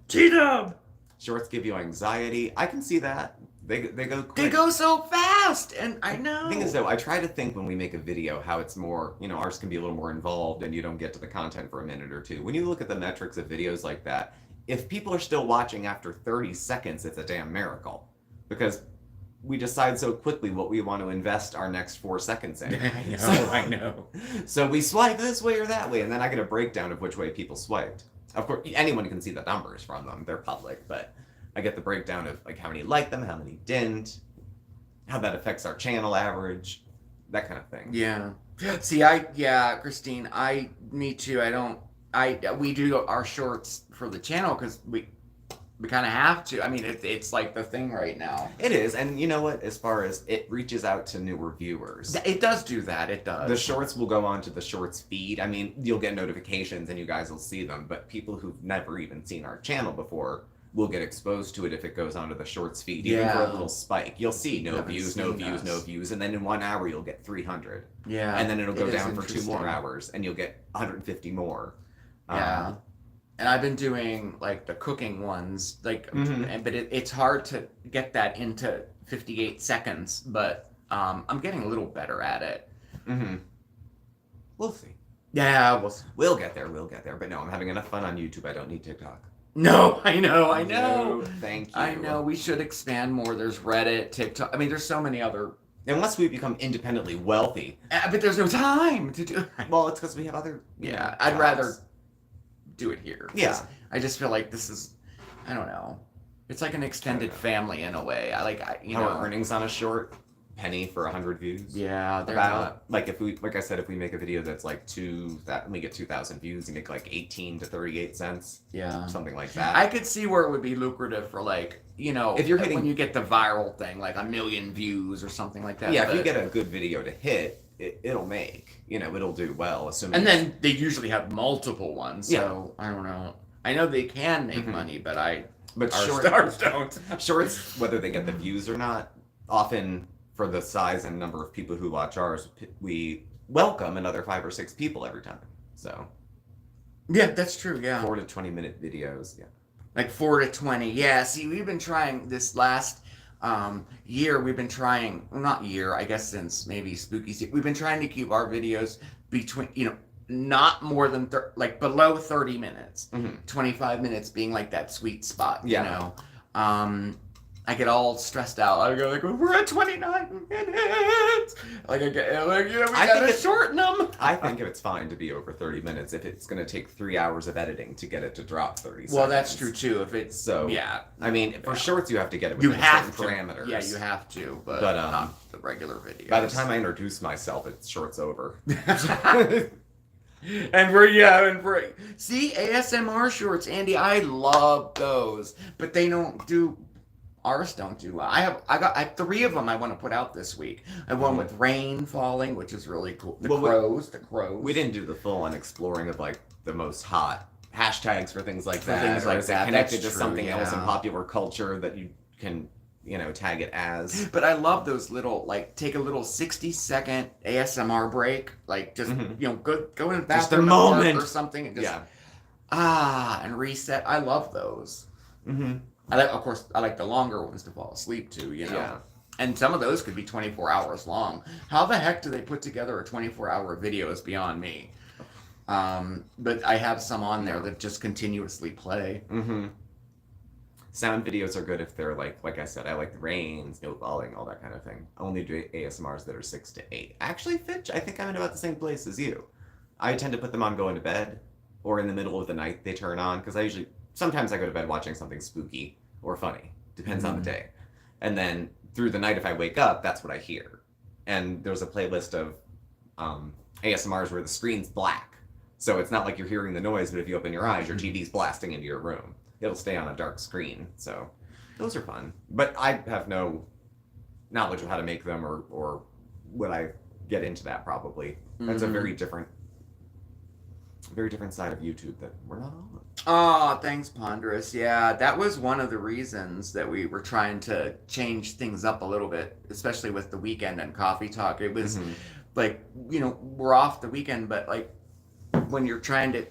[SPEAKER 1] T-Dub!
[SPEAKER 2] Shorts give you anxiety. I can see that. They go quick.
[SPEAKER 1] They go so fast, and I know.
[SPEAKER 2] The thing is, though, I try to think when we make a video how it's more, ours can be a little more involved and you don't get to the content for a minute or two. When you look at the metrics of videos like that, if people are still watching after 30 seconds, it's a damn miracle. Because we decide so quickly what we want to invest our next 4 seconds in.
[SPEAKER 1] I know.
[SPEAKER 2] So we swipe this way or that way, and then I get a breakdown of which way people swiped. Of course, anyone can see the numbers from them. They're public, but I get the breakdown of like how many liked them, how many didn't, how that affects our channel average, that kind of thing.
[SPEAKER 1] Yeah. See, Christine, me too. We do our shorts for the channel because we kind of have to. I mean, it's like the thing right now.
[SPEAKER 2] It is, and you know what? As far as it reaches out to newer viewers.
[SPEAKER 1] It does do that, it does.
[SPEAKER 2] The shorts will go on to the shorts feed. I mean, you'll get notifications and you guys will see them, but people who've never even seen our channel before will get exposed to it if it goes onto the shorts feed. Even for a little spike. You'll see no views, no views, and then in 1 hour you'll get 300.
[SPEAKER 1] Yeah.
[SPEAKER 2] And then it'll go down for 2 more hours and you'll get 150 more.
[SPEAKER 1] Yeah. And I've been doing like the cooking ones, but it's hard to get that into 58 seconds. But I'm getting a little better at it.
[SPEAKER 2] Mm-hmm. We'll see.
[SPEAKER 1] Yeah,
[SPEAKER 2] we'll get there. But no, I'm having enough fun on YouTube. I don't need TikTok.
[SPEAKER 1] No, I know.
[SPEAKER 2] No, thank you.
[SPEAKER 1] I know. We should expand more. There's Reddit, TikTok. I mean, there's so many other.
[SPEAKER 2] Unless we become independently wealthy.
[SPEAKER 1] But there's no time to do.
[SPEAKER 2] Well, it's because we have other.
[SPEAKER 1] Yeah, I'd rather do it here.
[SPEAKER 2] Yeah.
[SPEAKER 1] I just feel like this is, I don't know. It's like an extended family in a way.
[SPEAKER 2] Our earnings on a short penny for 100 views.
[SPEAKER 1] Yeah, they're
[SPEAKER 2] about
[SPEAKER 1] not.
[SPEAKER 2] Like if we make a video that's like we get 2,000 views, you make like 18 to 38 cents.
[SPEAKER 1] Yeah,
[SPEAKER 2] something like that.
[SPEAKER 1] I could see where it would be lucrative for if you're hitting when you get the viral thing, like 1 million views or something like that.
[SPEAKER 2] Yeah, if you get a good video to hit. It'll make, it'll do well, assuming.
[SPEAKER 1] And then they usually have multiple ones, so I don't know. I know they can make money, but ours don't.
[SPEAKER 2] Shorts, whether they get the views or not, often for the size and number of people who watch ours, we welcome another 5 or 6 people every time. So.
[SPEAKER 1] Yeah, that's true. Yeah.
[SPEAKER 2] 4 to 20 minute videos. Yeah.
[SPEAKER 1] Like 4 to 20. Yeah. See, we've been trying this last. Year we've been trying, well, not year, I guess since maybe Spooky, we've been trying to keep our videos between, not more than below 30 minutes, 25 minutes being like that sweet spot, I get all stressed out. I go we're at 29 minutes. We gotta shorten them.
[SPEAKER 2] I think it's fine to be over 30 minutes if it's going to take 3 hours of editing to get it to drop 30 seconds.
[SPEAKER 1] Well, that's true too. If it's
[SPEAKER 2] I mean, for shorts you have to get it within certain parameters.
[SPEAKER 1] Yeah, you have to, but not the regular videos.
[SPEAKER 2] By the time I introduce myself, it's shorts over.
[SPEAKER 1] And for see ASMR shorts, Andy, I love those, but they don't do Ours don't do well. I have 3 of them I want to put out this week. I have one with rain falling, which is really cool. The crows.
[SPEAKER 2] We didn't do the full on exploring of like the most hot hashtags for things like that.
[SPEAKER 1] Things like
[SPEAKER 2] is it
[SPEAKER 1] that.
[SPEAKER 2] connected
[SPEAKER 1] That's
[SPEAKER 2] to
[SPEAKER 1] true,
[SPEAKER 2] something else in
[SPEAKER 1] yeah.
[SPEAKER 2] popular culture that you can, tag it as.
[SPEAKER 1] But I love those little, like, take a little 60-second ASMR break, like just go in the
[SPEAKER 2] Just a
[SPEAKER 1] bathroom
[SPEAKER 2] moment
[SPEAKER 1] or something, and just
[SPEAKER 2] yeah.
[SPEAKER 1] and reset. I love those.
[SPEAKER 2] Mm-hmm.
[SPEAKER 1] I like the longer ones to fall asleep to,
[SPEAKER 2] Yeah.
[SPEAKER 1] And some of those could be 24 hours long. How the heck do they put together a 24-hour video is beyond me. But I have some on there that just continuously play.
[SPEAKER 2] Mm-hmm. Sound videos are good if they're like I said, I like the rain, snow falling, all that kind of thing. I only do ASMRs that are 6 to 8. Actually, Fitch, I think I'm in about the same place as you. I tend to put them on going to bed, or in the middle of the night they turn on, because sometimes I go to bed watching something spooky or funny. Depends on the day. And then through the night, if I wake up, that's what I hear. And there's a playlist of ASMRs where the screen's black. So it's not like you're hearing the noise, but if you open your eyes, your TV's blasting into your room. It'll stay on a dark screen. So those are fun. But I have no knowledge of how to make them or would I get into that probably. That's a very different side of YouTube that we're not on.
[SPEAKER 1] Oh, thanks, Ponderous. Yeah, that was one of the reasons that we were trying to change things up a little bit, especially with the weekend and coffee talk. It was like, we're off the weekend, but like when you're trying to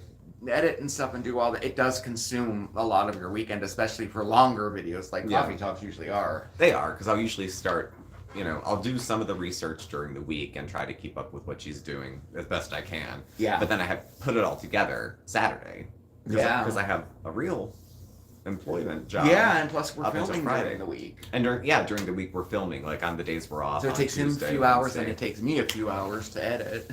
[SPEAKER 1] edit and stuff and do all that, it does consume a lot of your weekend, especially for longer videos like coffee talks usually are.
[SPEAKER 2] They are, because I'll usually start, I'll do some of the research during the week and try to keep up with what she's doing as best I can.
[SPEAKER 1] Yeah.
[SPEAKER 2] But then I have put it all together Saturday. Because I have a real employment job.
[SPEAKER 1] Yeah, and plus we're
[SPEAKER 2] up until
[SPEAKER 1] filming
[SPEAKER 2] Friday.
[SPEAKER 1] during the week.
[SPEAKER 2] And during the week we're filming, like on the days we're off.
[SPEAKER 1] So it takes him a
[SPEAKER 2] Tuesday,
[SPEAKER 1] few hours
[SPEAKER 2] Wednesday.
[SPEAKER 1] and it takes me a few hours to edit.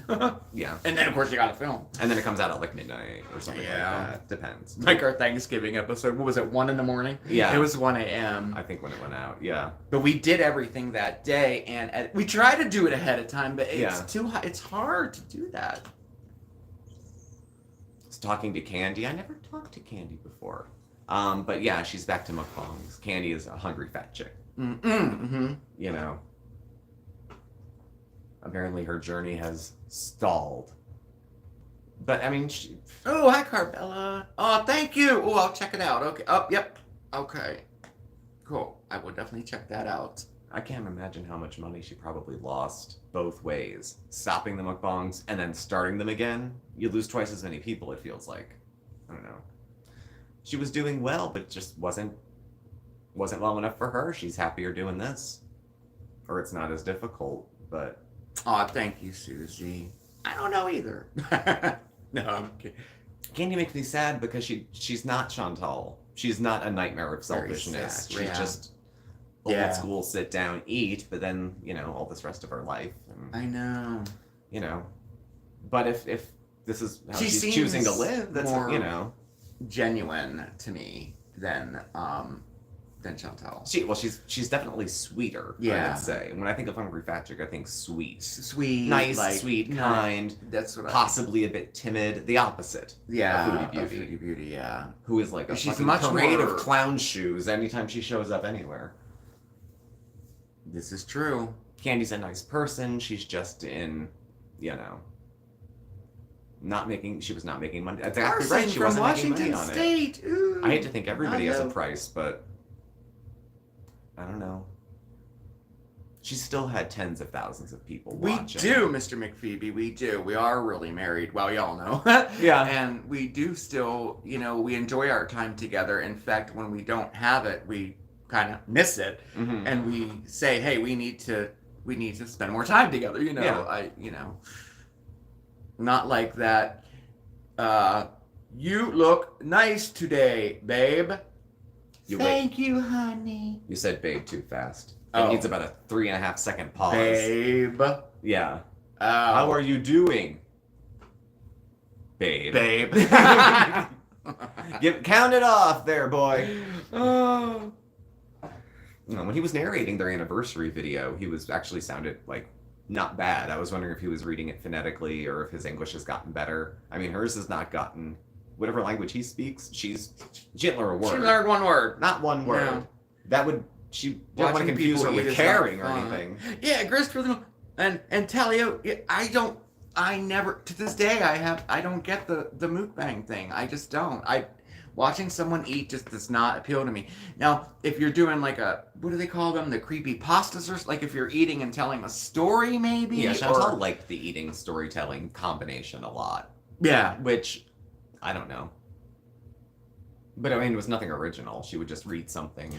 [SPEAKER 2] Yeah.
[SPEAKER 1] And then of course you gotta film.
[SPEAKER 2] And then it comes out at like midnight or something like that. Depends.
[SPEAKER 1] Like our Thanksgiving episode, what was it, 1 a.m?
[SPEAKER 2] Yeah.
[SPEAKER 1] It was 1 a.m.
[SPEAKER 2] I think when it went out, yeah.
[SPEAKER 1] But we did everything that day, and we try to do it ahead of time, but it's too hard. It's hard to do that.
[SPEAKER 2] Talking to Candy. I never talked to Candy before. But yeah, she's back to mukbangs. Candy is a hungry fat chick. Apparently her journey has stalled. But I mean,
[SPEAKER 1] Oh, hi, Carbella. Oh, thank you. Oh, I'll check it out. Okay. Oh, yep. Okay. Cool. I will definitely check that out.
[SPEAKER 2] I can't imagine how much money she probably lost both ways. Stopping the mukbangs and then starting them again. You lose twice as many people, it feels like. I don't know. She was doing well, but just wasn't well enough for her. She's happier doing this. Or it's not as difficult, but...
[SPEAKER 1] Oh, thank you, Susie. I don't know either. No, I'm kidding.
[SPEAKER 2] Candy makes me sad because she's not Chantal. She's not a nightmare of selfishness.
[SPEAKER 1] Sad,
[SPEAKER 2] She's
[SPEAKER 1] yeah.
[SPEAKER 2] just old school, sit down, eat, but then, all this rest of her life. And,
[SPEAKER 1] I know.
[SPEAKER 2] But if this is how
[SPEAKER 1] She
[SPEAKER 2] she's
[SPEAKER 1] seems
[SPEAKER 2] choosing to live, that's,
[SPEAKER 1] more genuine to me than Chantal.
[SPEAKER 2] She's definitely sweeter, I
[SPEAKER 1] Yeah.
[SPEAKER 2] would say. When I think of hungry fat chick, I think sweet.
[SPEAKER 1] Sweet.
[SPEAKER 2] Nice,
[SPEAKER 1] like,
[SPEAKER 2] sweet, kind.
[SPEAKER 1] That's what
[SPEAKER 2] Possibly a bit timid. The opposite.
[SPEAKER 1] Yeah.
[SPEAKER 2] Of Foodie Beauty.
[SPEAKER 1] Yeah.
[SPEAKER 2] Who is like a
[SPEAKER 1] She's
[SPEAKER 2] fucking
[SPEAKER 1] much
[SPEAKER 2] parade
[SPEAKER 1] more...
[SPEAKER 2] of clown shoes anytime she shows up anywhere.
[SPEAKER 1] This is true.
[SPEAKER 2] Candy's a nice person. She's just in, she was not making money. That's exactly right. She
[SPEAKER 1] from
[SPEAKER 2] wasn't
[SPEAKER 1] Washington
[SPEAKER 2] making money on
[SPEAKER 1] State.
[SPEAKER 2] it.
[SPEAKER 1] Ooh.
[SPEAKER 2] I hate to think everybody has a price, but I don't know. She still had tens of thousands of people watching.
[SPEAKER 1] We do, Mr. McPhoebe. We do. We are really married. Well, y'all know.
[SPEAKER 2] Yeah.
[SPEAKER 1] And we do still, we enjoy our time together. In fact, when we don't have it, we kind of miss it, and we say, "Hey, we need to spend more time together." Not like that. You look nice today, babe. Thank you, honey.
[SPEAKER 2] You said babe too fast.
[SPEAKER 1] Oh.
[SPEAKER 2] It needs about a 3.5 second pause.
[SPEAKER 1] Babe.
[SPEAKER 2] Yeah.
[SPEAKER 1] Oh.
[SPEAKER 2] How are you doing? Babe. Count it off there, boy.
[SPEAKER 1] Oh.
[SPEAKER 2] When he was narrating their anniversary video, he actually sounded like not bad. I was wondering if he was reading it phonetically or if his English has gotten better. I mean, hers has not gotten whatever language he speaks. She didn't learn a word.
[SPEAKER 1] She learned one word.
[SPEAKER 2] Not one word.
[SPEAKER 1] No.
[SPEAKER 2] That would she didn't want to
[SPEAKER 1] Watching
[SPEAKER 2] confuse her
[SPEAKER 1] people eat
[SPEAKER 2] with
[SPEAKER 1] is
[SPEAKER 2] caring
[SPEAKER 1] not
[SPEAKER 2] or
[SPEAKER 1] fun.
[SPEAKER 2] anything.
[SPEAKER 1] Yeah, grist for the and Telio. I never to this day I don't get the mukbang thing. I just don't. Watching someone eat just does not appeal to me. Now, if you're doing like what do they call them? The creepy pastas, or like if you're eating and telling a story, maybe.
[SPEAKER 2] Yeah, Chantal liked the eating storytelling combination a lot.
[SPEAKER 1] Yeah.
[SPEAKER 2] Which, I don't know. But I mean, it was nothing original. She would just read something.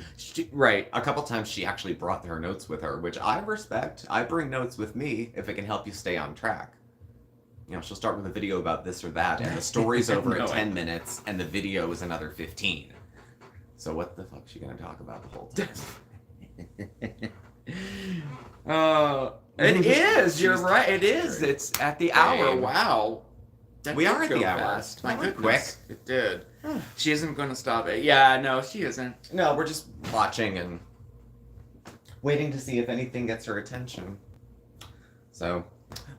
[SPEAKER 1] Right.
[SPEAKER 2] A couple times she actually brought her notes with her, which I respect. I bring notes with me if it can help you stay on track. You know, she'll start with a video about this or that, and the story's over at 10 minutes, and the video is another 15. So what the fuck is she gonna talk about the whole time?
[SPEAKER 1] It is. You're right. It is. It's at the hour.
[SPEAKER 2] Dang.
[SPEAKER 1] Wow. That
[SPEAKER 2] We
[SPEAKER 1] did
[SPEAKER 2] are at
[SPEAKER 1] go
[SPEAKER 2] the hour.
[SPEAKER 1] fast. My
[SPEAKER 2] That went
[SPEAKER 1] goodness. It did. She isn't going to stop it. Yeah, no, she isn't.
[SPEAKER 2] No, we're just watching and waiting to see if anything gets her attention. So,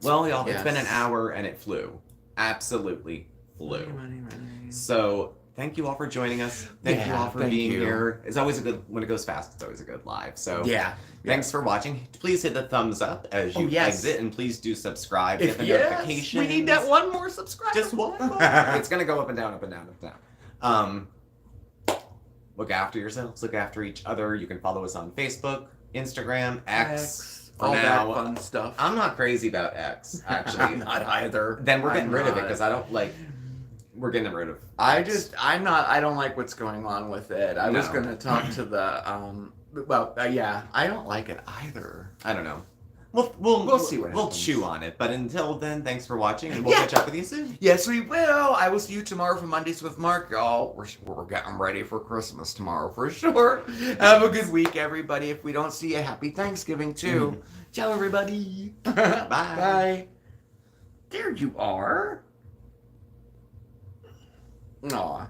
[SPEAKER 2] well, y'all, it's been an hour and it flew. Absolutely flew.
[SPEAKER 1] Money.
[SPEAKER 2] So, thank you all for joining us. Thank you all for being here. It's always a good, when it goes fast, it's always a good live. So, thanks for watching. Please hit the thumbs up as you exit, and please do subscribe. Get the notifications.
[SPEAKER 1] We need that one more subscriber.
[SPEAKER 2] Just one more. It's going to go up and down, up and down, up and down. Look after yourselves. Look after each other. You can follow us on Facebook, Instagram, X.
[SPEAKER 1] All
[SPEAKER 2] now.
[SPEAKER 1] that fun stuff.
[SPEAKER 2] I'm not crazy about X, actually.
[SPEAKER 1] I'm not either.
[SPEAKER 2] Then we're getting
[SPEAKER 1] I'm
[SPEAKER 2] rid of it
[SPEAKER 1] not.
[SPEAKER 2] because I don't like. We're getting rid of.
[SPEAKER 1] I
[SPEAKER 2] X.
[SPEAKER 1] don't like what's going on with it. I was
[SPEAKER 2] No.
[SPEAKER 1] going to talk to the, yeah, I don't like it either.
[SPEAKER 2] I don't know. We'll see what
[SPEAKER 1] We'll
[SPEAKER 2] happens. Chew on it. But until then, thanks for watching, and we'll catch up with you soon.
[SPEAKER 1] Yes, we will. I will see you tomorrow for Mondays with Mark, y'all. We're getting ready for Christmas tomorrow for sure. Have a good week, everybody. If we don't see you, happy Thanksgiving too. Ciao, everybody.
[SPEAKER 2] Bye.
[SPEAKER 1] Bye. There you are. Aw.